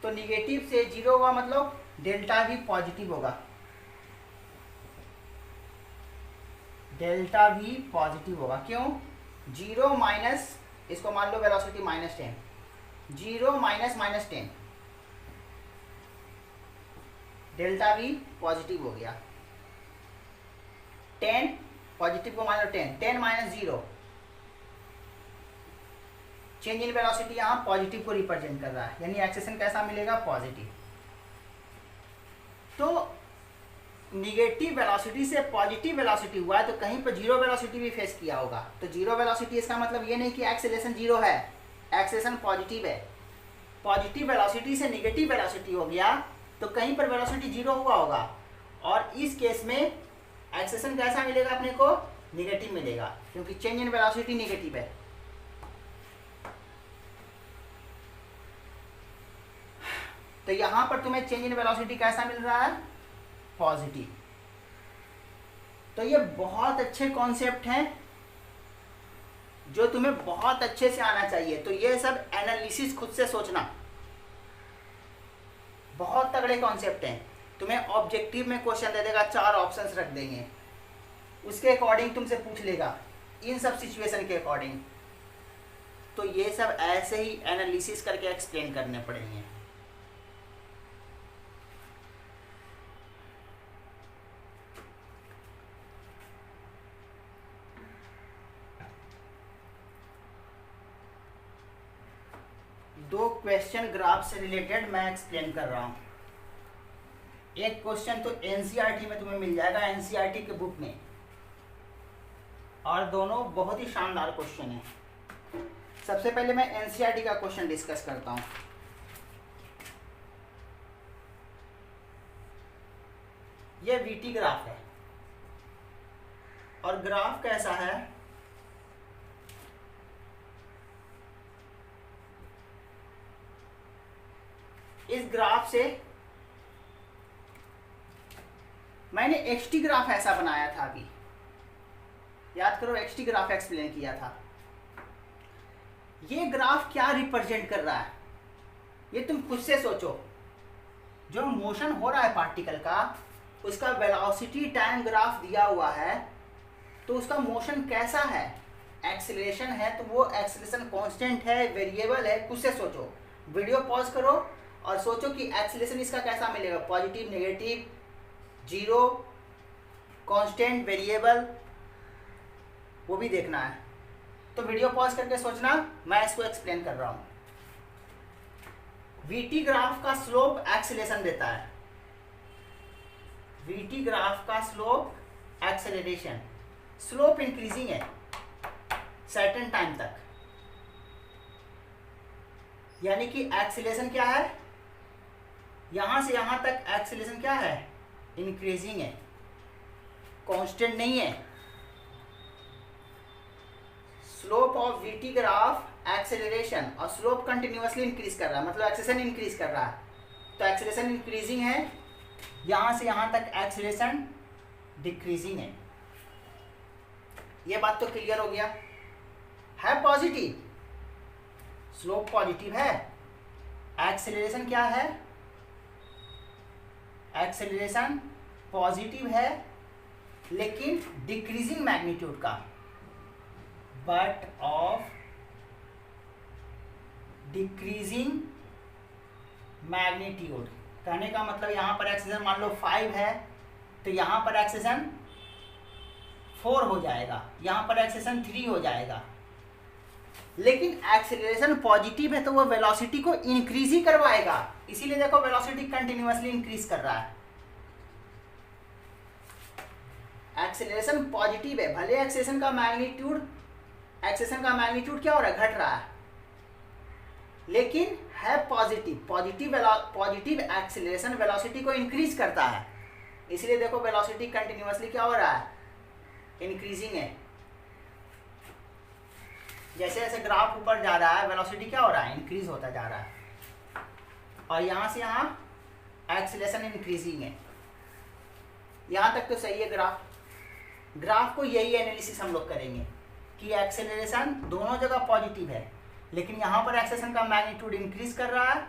तो निगेटिव से जीरो हुआ मतलब डेल्टा वी पॉजिटिव होगा, डेल्टा वी पॉजिटिव होगा। क्यों, जीरो माइनस, इसको मान लो velocity -10, zero -10, delta V positive हो गया। 10 पॉजिटिव को मान लो 10, 10 -0, चेंज इन वेलोसिटी यहां पॉजिटिव को रिप्रेजेंट कर रहा है, यानी एक्सेलरेशन कैसा मिलेगा, पॉजिटिव। तो निगेटिव वेलोसिटी से पॉजिटिव वेलोसिटी हुआ है, तो कहीं पर जीरो वेलोसिटी भी फेस किया होगा। तो जीरो वेलोसिटी इसका मतलब ये नहीं कि एक्सेलरेशन जीरो है, एक्सेलरेशन पॉजिटिव है। पॉजिटिव वेलोसिटी से निगेटिव वेलोसिटी हो गया तो कहीं पर वेलोसिटी जीरो हुआ होगा, और इस केस में एक्सेलरेशन कैसा मिलेगा अपने को, निगेटिव मिलेगा, क्योंकि चेंज इन वेलोसिटी निगेटिव है। तो यहां पर तुम्हें चेंज इन वेलोसिटी कैसा मिल रहा है, पॉजिटिव। तो ये बहुत अच्छे कॉन्सेप्ट हैं जो तुम्हें बहुत अच्छे से आना चाहिए। तो ये सब एनालिसिस खुद से सोचना, बहुत तगड़े कॉन्सेप्ट हैं। तुम्हें ऑब्जेक्टिव में क्वेश्चन दे देगा, 4 ऑप्शंस रख देंगे, उसके अकॉर्डिंग तुमसे पूछ लेगा, इन सब सिचुएशन के अकॉर्डिंग। तो ये सब ऐसे ही एनालिसिस करके एक्सप्लेन करने पड़ेंगे। दो क्वेश्चन ग्राफ से रिलेटेड मैं एक्सप्लेन कर रहा हूँ। एक क्वेश्चन तो एनसीईआरटी में तुम्हें मिल जाएगा, एनसीईआरटी के बुक में, और दोनों बहुत ही शानदार क्वेश्चन हैं। सबसे पहले मैं एनसीईआरटी का क्वेश्चन डिस्कस करता हूँ। ये वीटी ग्राफ है और ग्राफ कैसा है, इस ग्राफ से मैंने एक्सटी ग्राफ ऐसा बनाया था, अभी याद करो एक्सटी ग्राफ एक्सप्लेन किया था। ये ग्राफ क्या रिप्रेजेंट कर रहा है ये तुम खुद से सोचो। जो मोशन हो रहा है पार्टिकल का, उसका वेलोसिटी टाइम ग्राफ दिया हुआ है, तो उसका मोशन कैसा है, एक्सीलरेशन है तो वो एक्सीलरेशन कांस्टेंट है, वेरिएबल है, खुद से सोचो। वीडियो पॉज करो और सोचो कि एक्सीलरेशन इसका कैसा मिलेगा, positive, negative, zero, constant, variable, वो भी देखना है। तो वीडियो पॉज करके सोचना, मैं इसको एक्सप्लेन कर रहा हूँ। वीटी ग्राफ का स्लोप एक्सीलरेशन देता है, वीटी ग्राफ का स्लोप एक्सेलरेशन, स्लोप इंक्रीजिंग है सर्टेन टाइम तक, यानी कि एक्सीलरेशन क्या है, यहां से यहां तक एक्सीलरेशन क्या है, इंक्रीजिंग है, कांस्टेंट नहीं है। Slope of VT graph acceleration, और स्लोप कंटिन्यूअसली इंक्रीज कर रहा है, मतलब एक्सेलरेशन इंक्रीज कर रहा है, तो एक्सेलरेशन इंक्रीजिंग है, यहां से यहां तक एक्सेलरेशन डिक्रीजिंग है। ये बात तो क्लियर हो गया है। पॉजिटिव, स्लोप पॉजिटिव है, एक्सेलरेशन क्या है, एक्सेलरेशन पॉजिटिव है लेकिन डिक्रीजिंग मैग्नीट्यूड का, बट ऑफ डिक्रीजिंग मैग्नीट्यूड। कहने का मतलब यहाँ पर एक्सेलरेशन मान लो 5 है तो यहाँ पर एक्सेलरेशन 4 हो जाएगा, यहाँ पर एक्सेलरेशन 3 हो जाएगा। लेकिन एक्सेलरेशन पॉजिटिव है तो वो वेलोसिटी को इंक्रीज ही करवाएगा, इसीलिए देखो वेलोसिटी कंटिन्यूअसली इंक्रीज कर रहा है। एक्सेलरेशन पॉजिटिव है, भले एक्सेलरेशन का मैग्नीट्यूड क्या हो रहा है, घट रहा है, लेकिन है पॉजिटिव। पॉजिटिव एक्सेलरेशन वेलोसिटी को इंक्रीज करता है, इसलिए देखो वेलोसिटी कंटिन्यूअसली क्या हो रहा है, इंक्रीजिंग है। जैसे जैसे ग्राफ ऊपर जा रहा है वेलोसिटी क्या हो रहा है, इंक्रीज होता जा रहा है, और यहां से यहां एक्सेलरेशन इंक्रीजिंग है। यहां तक तो सही है। ग्राफ को यही एनालिसिस हम लोग करेंगे कि एक्सेलरेशन दोनों जगह पॉजिटिव है, लेकिन यहाँ पर एक्सेलरेशन का मैग्नीट्यूड इंक्रीज कर रहा है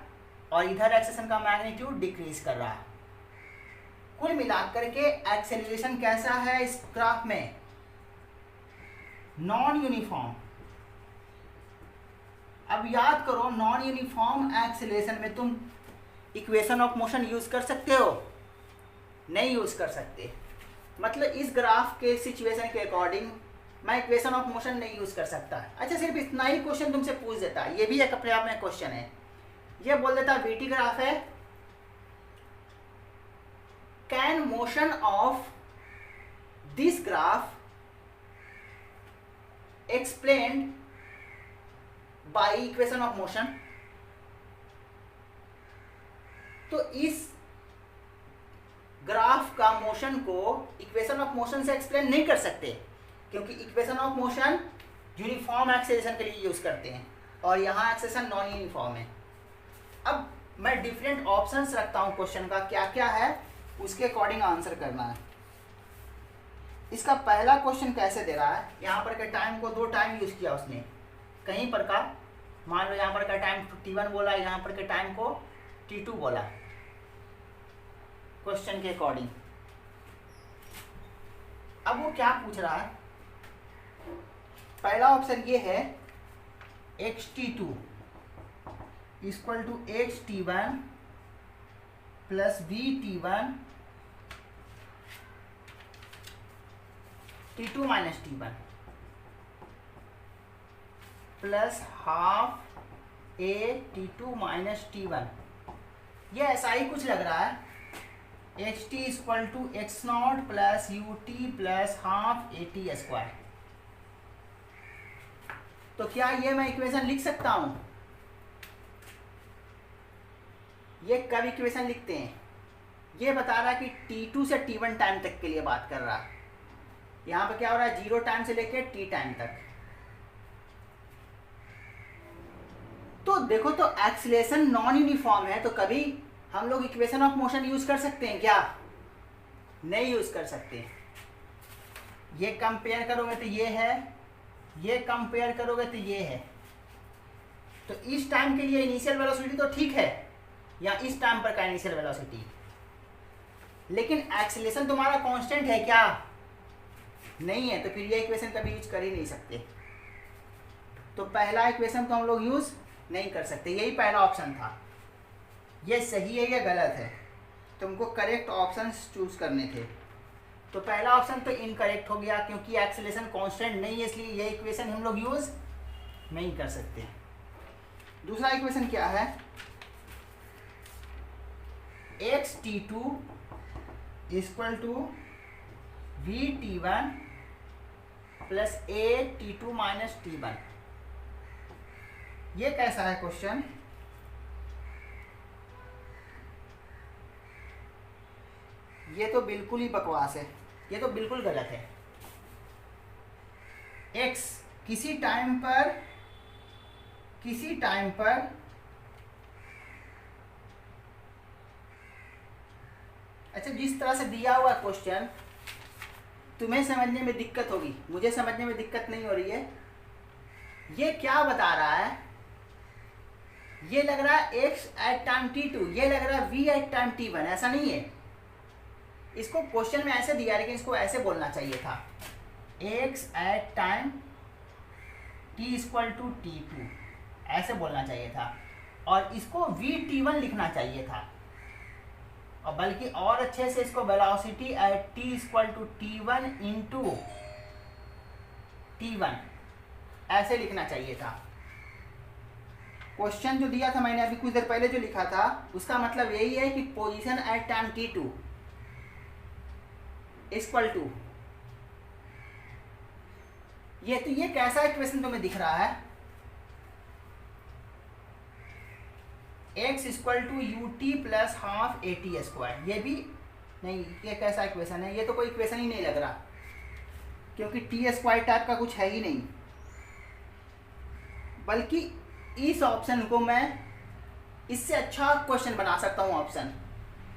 और इधर एक्सेलरेशन का मैग्नीट्यूड डिक्रीज कर रहा है। कुल मिलाकर के एक्सेलरेशन कैसा है इस ग्राफ में, नॉन यूनिफॉर्म। अब याद करो, नॉन यूनिफॉर्म एक्सेलरेशन में तुम इक्वेशन ऑफ मोशन यूज कर सकते हो, नहीं यूज कर सकते। मतलब इस ग्राफ के सिचुएशन के अकॉर्डिंग मैं इक्वेशन ऑफ मोशन नहीं यूज कर सकता। अच्छा, सिर्फ इतना ही क्वेश्चन तुमसे पूछ देता है, ये भी एक अपने आप में क्वेश्चन है। ये बोल देता वीटी ग्राफ है, can motion of this graph explained by equation of motion. तो इस ग्राफ का मोशन को इक्वेशन ऑफ मोशन से एक्सप्लेन नहीं कर सकते, क्योंकि equation of motion uniform acceleration के लिए यूज करते हैं और यहाँ एक्सेलरेशन नॉन यूनिफॉर्म है। अब मैं डिफरेंट ऑप्शंस रखता हूँ क्वेश्चन का, क्या क्या है उसके अकॉर्डिंग आंसर करना है। इसका पहला क्वेश्चन कैसे दे रहा है, यहाँ पर के टाइम को 2 टाइम यूज किया उसने, कहीं पर का मान लो यहाँ पर का टाइम T1 बोला, यहाँ पर के टाइम को T2 बोला, क्वेश्चन के अकॉर्डिंग। अब वो क्या पूछ रहा है, पहला ऑप्शन ये है xt2 equal to xt1 plus vt1 t2 minus t1 plus half A t two minus t one, ये ऐसा ही कुछ लग रहा है। H t equal to x not plus u t plus half A T square. तो क्या ये मैं इक्वेशन लिख सकता हूं? ये कब इक्वेशन लिखते हैं? ये बता रहा है कि T2 से T1 टाइम तक के लिए बात कर रहा है। यहाँ पे क्या हो रहा है, 0 टाइम से लेके T टाइम तक। तो देखो, तो एक्सीलरेशन नॉन यूनिफॉर्म है, तो कभी हम लोग इक्वेशन ऑफ मोशन यूज कर सकते हैं क्या? नहीं यूज कर सकते। ये कंपेयर करोगे तो ये है, ये कंपेयर करोगे तो ये है। तो इस टाइम के लिए इनिशियल वेलोसिटी तो ठीक है, या इस टाइम पर का इनिशियल वेलोसिटी, लेकिन एक्सीलरेशन तुम्हारा कांस्टेंट है क्या? नहीं है, तो फिर ये इक्वेशन कभी यूज कर ही नहीं सकते। तो पहला इक्वेशन तो हम लोग यूज नहीं कर सकते, यही पहला ऑप्शन था। ये सही है या गलत है? तुमको करेक्ट ऑप्शंस चूज करने थे। तो पहला ऑप्शन तो इनकरेक्ट हो गया, क्योंकि एक्सीलरेशन कांस्टेंट नहीं है, इसलिए ये इक्वेशन हम लोग यूज नहीं कर सकते। दूसरा इक्वेशन क्या है, x t two equal to v t one plus a t two minus t one. ये कैसा है क्वेश्चन? ये तो बिल्कुल ही बकवास है, ये तो बिल्कुल गलत है। एक्स किसी टाइम पर अच्छा, जिस तरह से दिया हुआ क्वेश्चन तुम्हें समझने में दिक्कत होगी, मुझे समझने में दिक्कत नहीं हो रही है। ये क्या बता रहा है? ये लग रहा है x एट टाइम t2, ये लग रहा है v एट टाइम t1। ऐसा नहीं है, इसको क्वेश्चन में ऐसे दिया, लेकिन इसको ऐसे बोलना चाहिए था, x at time t equal to t2, ऐसे बोलना चाहिए था, और इसको v t1 लिखना चाहिए था। और बल्कि और अच्छे से इसको velocity at t equal to t1 into t1 ऐसे लिखना चाहिए था। क्वेश्चन जो दिया था मैंने अभी कुछ देर पहले जो लिखा था, उसका मतलब यही है कि position at time t2 equal to ये। तो ये कैसा इक्वेशन तुम्हें दिख रहा है? x equal to u t plus half A T square. ये भी नहीं, ये कैसा इक्वेशन है? ये तो कोई इक्वेशन ही नहीं लग रहा, क्योंकि टी स्क्वायर टाइप का कुछ है ही नहीं। बल्कि इस ऑप्शन को मैं इससे अच्छा क्वेश्चन बना सकता हूँ। ऑप्शन,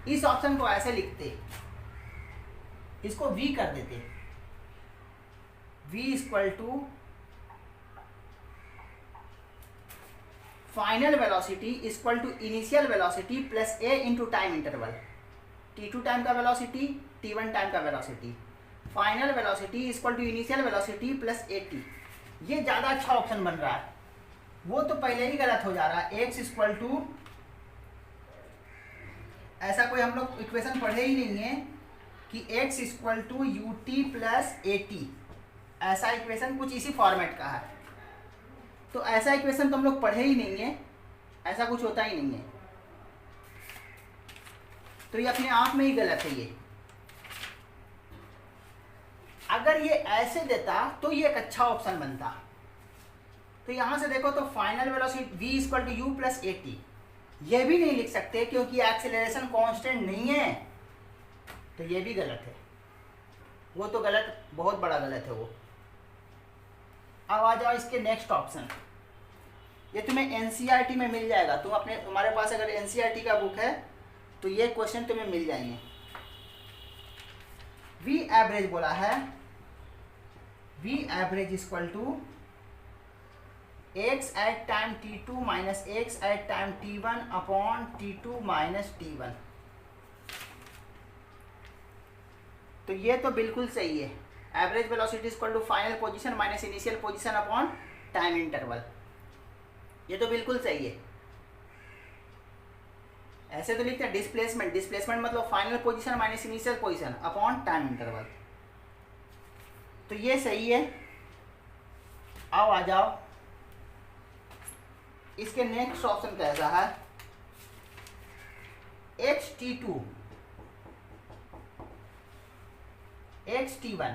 इस ऑप्शन को ऐसे लिखते, इसको v कर देते, v equal to final velocity equal to initial velocity plus a into time interval. t2 time का वेलोसिटी, t1 टाइम का velocity, final velocity equal to initial velocity plus at। ये ज़्यादा अच्छा ऑप्शन बन रहा है, वो तो पहले ही गलत हो जा रहा है। x इक्वल टू, ऐसा कोई हम लोग इक्वेशन पढ़े ही नहीं है कि x equal to u t plus a t, ऐसा इक्वेशन कुछ इसी फॉर्मेट का है। तो ऐसा इक्वेशन तो हम लोग पढ़े ही नहीं है, ऐसा कुछ होता ही नहीं है। तो ये अपने आप में ही गलत है। ये अगर ये ऐसे देता तो ये एक अच्छा ऑप्शन बनता। तो यहां से देखो, तो final velocity v equal to u plus a t, ये भी नहीं लिख सकते क्योंकि एक्सेलरेशन कांस्टेंट नहीं है, तो ये भी गलत है। वो तो गलत, बहुत बड़ा गलत है वो। अब आ जाओ इसके नेक्स्ट ऑप्शन। ये तुम्हें एनसीईआरटी में मिल जाएगा, तुम्हारे पास अगर एनसीईआरटी का बुक है तो ये क्वेश्चन तुम्हें मिल जाएंगे। वी एवरेज बोला है, V average equal to x at time t2 minus x at time t1 upon t2 minus t1। तो ये तो बिल्कुल सही है। Average velocity equal to final position minus initial position upon time interval, ये तो बिल्कुल सही है। ऐसे तो लिखते हैं डिस्प्लेसमेंट, डिस्प्लेसमेंट मतलब final position minus initial position upon time interval, तो ये सही है। आओ आ जाओ इसके नेक्स्ट ऑप्शन कैसा है, xt2 xt1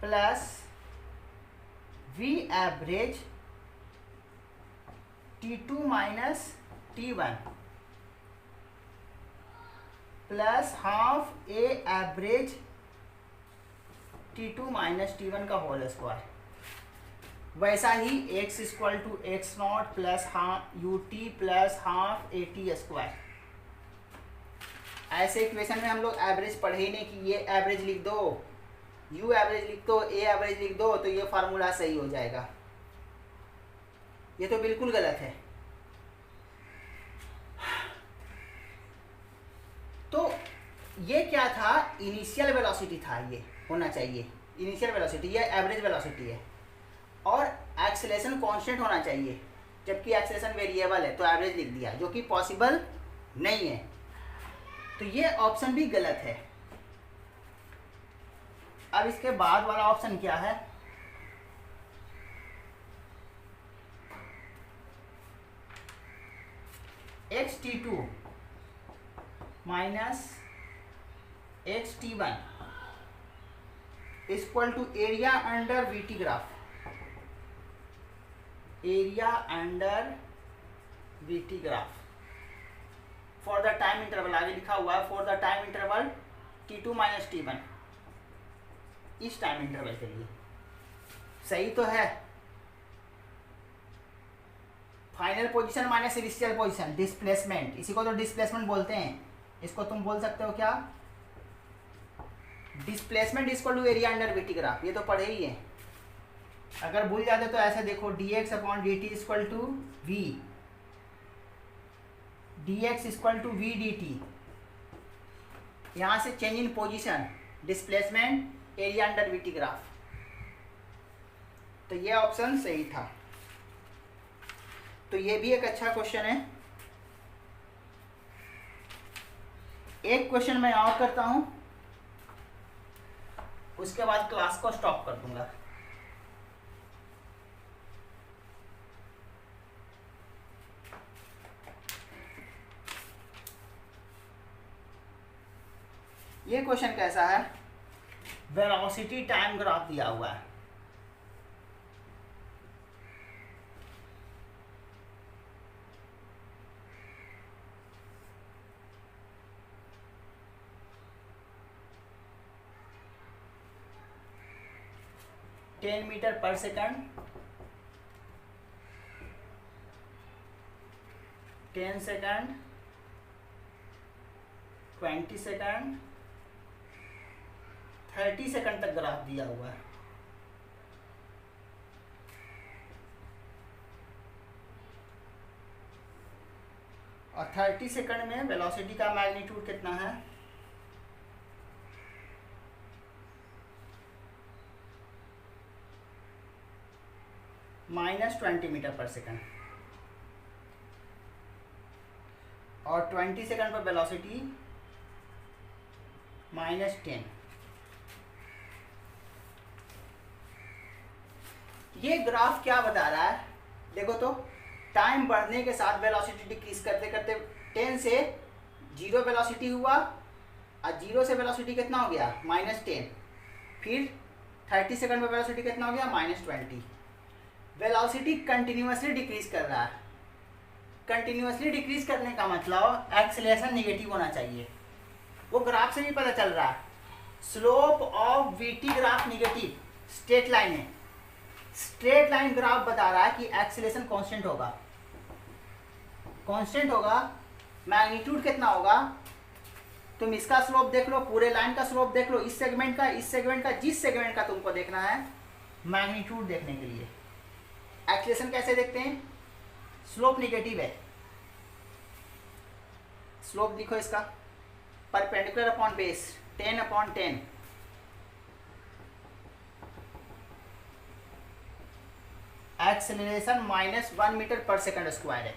plus v average t2 minus t1 plus half A average t2 minus t1 का होल स्क्वायर। वैसा ही x equal to x not plus half ut plus half A T square. ऐसे equation में हम लोग average पढ़े ही नहीं कि ये एवरेज लिख दो, u एवरेज लिख दो, a एवरेज लिख दो तो ये फार्मूला सही हो जाएगा। ये तो बिल्कुल गलत है। तो ये क्या था, इनिशियल वेलोसिटी था, ये होना चाहिए इनिशियल वेलोसिटी, ये एवरेज वेलोसिटी है। और एक्सेलरेशन कांस्टेंट होना चाहिए, जबकि एक्सेलरेशन वेरिएबल है तो एवरेज लिख दिया, जो कि पॉसिबल नहीं है। तो ये ऑप्शन भी गलत है। अब इसके बाद वाला ऑप्शन क्या है, xt2 minus xt1 equal to area under VT graph, area under VT graph for the time interval. आगे लिखा हुआ है for the time interval t2 minus t1, इस टाइम इंटरवल के लिए। सही तो है। Final position minus initial position, displacement, इसी को तो डिस्प्लेसमेंट बोलते हैं। इसको तुम बोल सकते हो क्या, displacement equal to area under VT graph, ये तो पढ़े ही है। अगर भूल जाते तो ऐसे देखो, dx upon dt equal to v, dx equal to v dt। यहाँ से change in position, displacement, area under VT graph. तो ये ऑप्शन सही था। तो ये भी एक अच्छा क्वेश्चन है। एक क्वेश्चन मैं और करता हूं, उसके बाद क्लास को स्टॉप कर दूंगा। ये क्वेश्चन कैसा है, वेलोसिटी टाइम ग्राफ दिया हुआ है। Ten metre per second, 10 second, 20 second, 30 second तक ग्राफ दिया हुआ है। और 30 सेकंड में वेलोसिटी का मैग्नीट्यूड कितना है, -20 मीटर पर सेकंड। और 20 सेकंड पर वेलोसिटी -10। ये ग्राफ क्या बता रहा है, देखो तो, टाइम बढ़ने के साथ वेलोसिटी डिक्रीज करते करते 10 से 0 वेलोसिटी हुआ, और 0 से वेलोसिटी कितना हो गया, -10। फिर 30 सेकंड में वेलोसिटी कितना हो गया, -20। वेलोसिटी कंटिन्यूअसली डिक्रीज कर रहा है। कंटिन्यूअसली डिक्रीज करने का मतलब एक्सेलरेशन नेगेटिव होना चाहिए। वो ग्राफ से भी पता चल रहा है। Slope of VT graph negative, straight line है। स्ट्रेट लाइन ग्राफ बता रहा है कि एक्सेलरेशन कांस्टेंट होगा, कांस्टेंट होगा। मैग्नीट्यूड कितना होगा, तुम इसका स्लोप देख लो, पूरे लाइन का स्लोप देख लो, इस सेगमेंट का, इस सेगमेंट का, जिस सेगमेंट का तुमको देखना है मैग्नीट्यूड देखने के लिए। एक्सेलरेशन कैसे देखते हैं, स्लोप नेगेटिव है। स्लोप देखो इसका, perpendicular upon base 10/10। Acceleration -1 metre per second square है।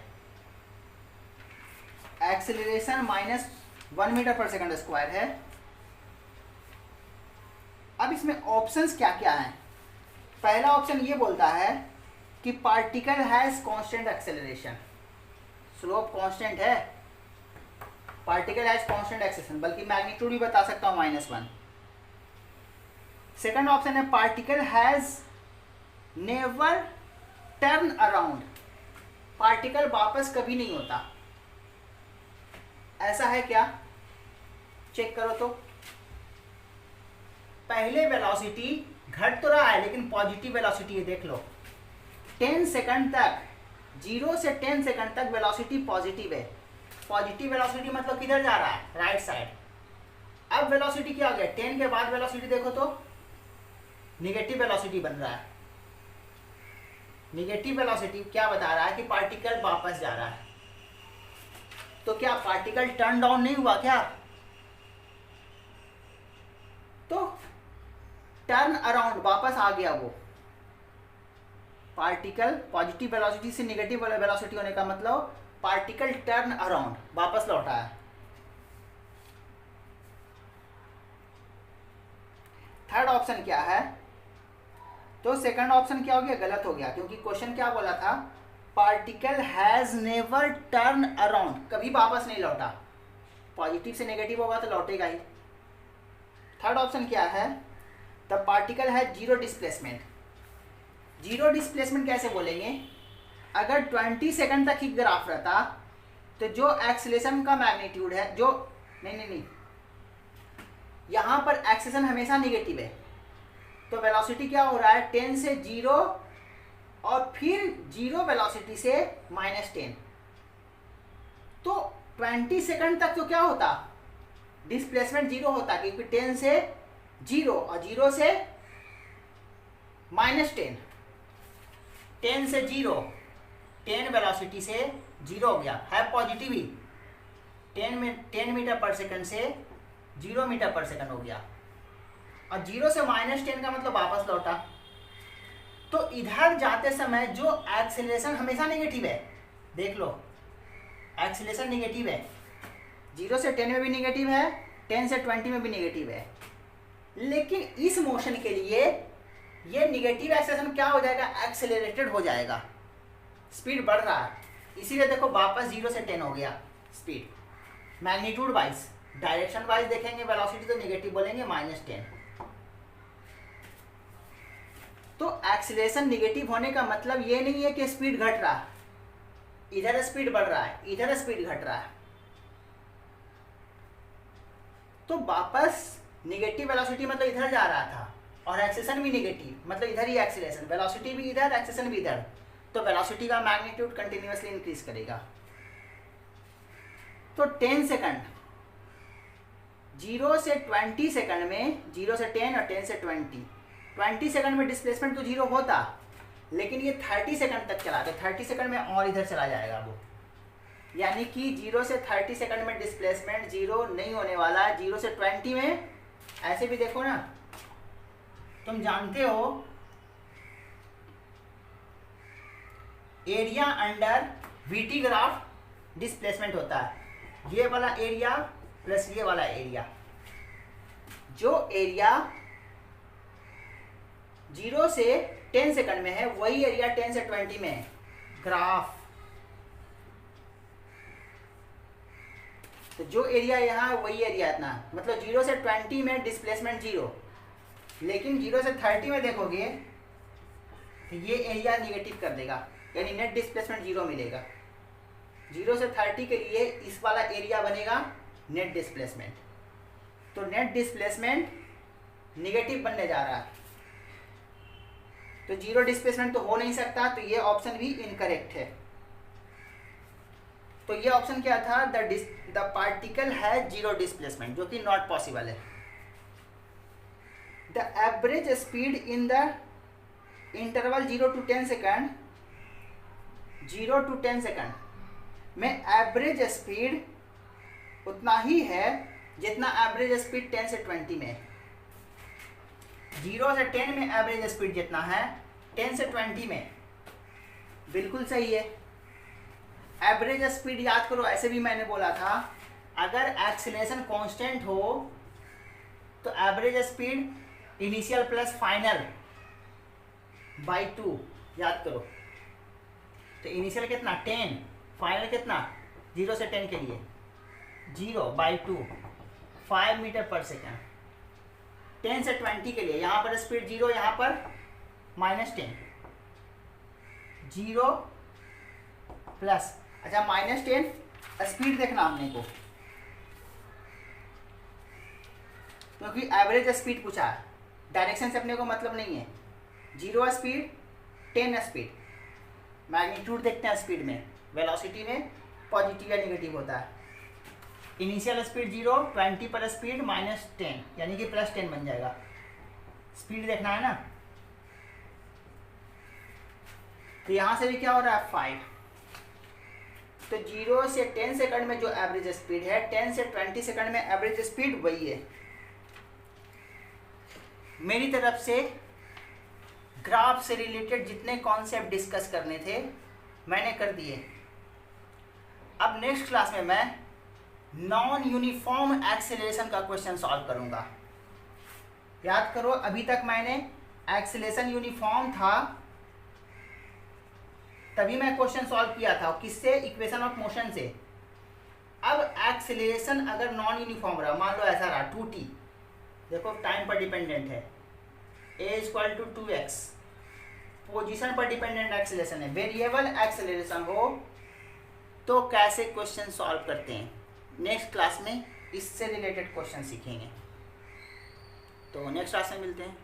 Acceleration -1 metre per second square है। अब इसमें ऑप्शंस क्या क्या हैं, पहला ऑप्शन ये बोलता है कि particle has constant acceleration, slope constant है, पार्टिकल हैज कांस्टेंट एक्सेलरेशन, बल्कि मैग्नीट्यूड भी बता सकता हूँ -1। सेकंड ऑप्शन है particle has never turn around, particle वापस कभी नहीं होता। ऐसा है क्या? चेक करो तो। पहले वेलोसिटी घट तो रहा है लेकिन पॉजिटिव वेलोसिटी है, देख लो 10 सेकंड तक, 0 से 10 सेकंड तक वेलोसिटी पॉजिटिव है। पॉजिटिव वेलोसिटी मतलब किधर जा रहा है? Right side. अब वेलोसिटी क्या हो गया? 10 के बाद वेलोसिटी देखो तो निगेटिव वेलोसिटी बन रहा है। निगेटिव वेलोसिटी क्या बता रहा है? कि पार्टिकल वापस जा रहा है। तो क्या पार्टिकल टर्न डाउन नहीं हुआ क्या? तो टर्न अराउंड वापस आ गया वो। पार्टिकल पॉजिटिव वेलोसिटी से निगेटिव वेलोसिटी होने का मतलब पार्टिकल टर्न अराउंड, वापस लौटा है। थर्ड ऑप्शन क्या है? तो सेकंड ऑप्शन क्या हो गया? गलत हो गया, क्योंकि क्वेश्चन क्या बोला था? Particle has never turn around, कभी वापस नहीं लौटा। पॉजिटिव से नेगेटिव होगा तो लौटेगा ही। थर्ड ऑप्शन क्या है? The particle has zero displacement. Zero displacement कैसे बोलेंगे? अगर 20 सेकंड तक ही ग्राफ रहता तो जो एक्सेलरेशन का मैग्नीट्यूड है, जो नहीं यहां पर एक्सेलरेशन हमेशा निगेटिव है, तो वेलोसिटी क्या हो रहा है? 10 से 0 और फिर 0 वेलोसिटी से -10। तो 20 सेकंड तक तो क्या होता? डिस्प्लेसमेंट 0 होता, क्योंकि 10 से 0 और 0 से -10, 10 से 0, 10 वेलोसिटी से 0 हो गया, है पॉजिटिव ही। 10 मीटर पर सेकंड से 0 मीटर पर सेकंड हो गया, और 0 से -10 का मतलब वापस लौटा। तो इधर जाते समय जो एक्सेलरेशन हमेशा नेगेटिव है, देख लो एक्सेलरेशन नेगेटिव है, 0 से 10 में भी नेगेटिव है, 10 से 20 में भी नेगेटिव है। लेकिन इस मोशन के लिए ये नेगेटिव एक्सेलरेशन क्या हो जाएगा? एक्सेलरेटेड हो जाएगा, स्पीड बढ़ रहा है। इसीलिए देखो वापस 0 से 10 हो गया speed. Magnitude wise, direction wise देखेंगे वेलोसिटी तो नेगेटिव बोलेंगे -10। तो एक्सीलरेशन नेगेटिव होने का मतलब ये नहीं है कि स्पीड घट रहा है, इधर स्पीड बढ़ रहा है, इधर स्पीड घट रहा है। तो वापस नेगेटिव वेलोसिटी मतलब इधर जा रहा था, और एक्सेलरेशन भी नेगेटिव मतलब इधर ही एक्सेलरेशन, वेलोसिटी भी इधर, एक्सेलरेशन भी इधर, तो वेलोसिटी का मैग्नीट्यूड कंटिन्यूअसली इंक्रीज करेगा। तो 10 सेकंड, 0 से 20 सेकंड में, 0 से 10 और 10 से 20 सेकंड में डिस्प्लेसमेंट तो 0 होता, लेकिन ये 30 सेकंड तक चला, तो 30 सेकंड में और इधर चला जाएगा वो। यानी कि 0 से 30 सेकंड में डिस्प्लेसमेंट 0 नहीं होने वाला है। 0 से 20 में ऐसे भी देखो ना, तुम जानते हो area under VT graph displacement होता है, ये वाला एरिया प्लस ये वाला एरिया। जो एरिया 0 से 10 सेकंड में है वही एरिया 10 से 20 में है। ग्राफ तो जो एरिया यहाँ है वही एरिया इतना, मतलब 0 से 20 में डिस्प्लेसमेंट 0, लेकिन 0 से 30 में देखोगे तो ये एरिया निगेटिव कर देगा, यानी नेट डिस्प्लेसमेंट 0 मिलेगा। 0 से 30 के लिए इस वाला एरिया बनेगा नेट डिस्प्लेसमेंट, तो नेट डिस्प्लेसमेंट निगेटिव बनने जा रहा है, तो 0 डिस्प्लेसमेंट तो हो नहीं सकता, तो ये ऑप्शन भी इनकरेक्ट है। तो ये ऑप्शन क्या था? द पार्टिकल हैज 0 डिस्प्लेसमेंट, जो कि नॉट पॉसिबल है। The average speed in the interval 0 to 10 second, 0 to 10 second में एवरेज स्पीड उतना ही है जितना एवरेज स्पीड 10 से 20 में है। 0 से 10 में एवरेज स्पीड जितना है 10 से 20 में, बिल्कुल सही है। एवरेज स्पीड याद करो, ऐसे भी मैंने बोला था, अगर एक्सीलरेशन कांस्टेंट हो तो average speed initial plus final by 2, याद करो। तो इनिशियल कितना 10, फाइनल कितना 0 से 10 के लिए 0/2, 5 मीटर पर सेकेंड। 10 से 20 के लिए यहाँ पर स्पीड 0, यहाँ पर -10, 0 प्लस, अच्छा -10 स्पीड देखना हमने को, क्योंकि एवरेज स्पीड पूछा है, डायरेक्शन से अपने को मतलब नहीं है। 0 स्पीड 10 स्पीड, मैग्नीट्यूड देखते हैं स्पीड में, वेलोसिटी में पॉजिटिव या निगेटिव होता है। इनिशियल स्पीड 0, 20 पर स्पीड -10 यानी कि +10 बन जाएगा। स्पीड देखना है ना, तो यहाँ से भी क्या हो रहा है 5। तो 0 से 10 सेकंड में जो एवरेज स्पीड है, 10 से 20 सेकंड में एवरेज स्पीड वही है। मेरी तरफ से ग्राफ से रिलेटेड जितने कॉन्सेप्ट डिस्कस करने थे मैंने कर दिए। अब नेक्स्ट क्लास में मैं नॉन यूनिफॉर्म एक्सेलरेशन का क्वेश्चन सॉल्व करूंगा। याद करो, अभी तक मैंने एक्सेलरेशन यूनिफॉर्म था तभी मैं क्वेश्चन सॉल्व किया था, किससे, इक्वेशन ऑफ मोशन से। अब एक्सेलरेशन अगर नॉन यूनिफॉर्म रहा, मान लो ऐसा रहा 2t, देखो टाइम पर डिपेंडेंट है, a = 2x, पोजीशन पर डिपेंडेंट एक्सेलरेशन है, वेरिएबल एक्सेलरेशन हो तो कैसे क्वेश्चन सॉल्व करते हैं, नेक्स्ट क्लास में इससे रिलेटेड क्वेश्चन सीखेंगे। तो नेक्स्ट क्लास में मिलते हैं।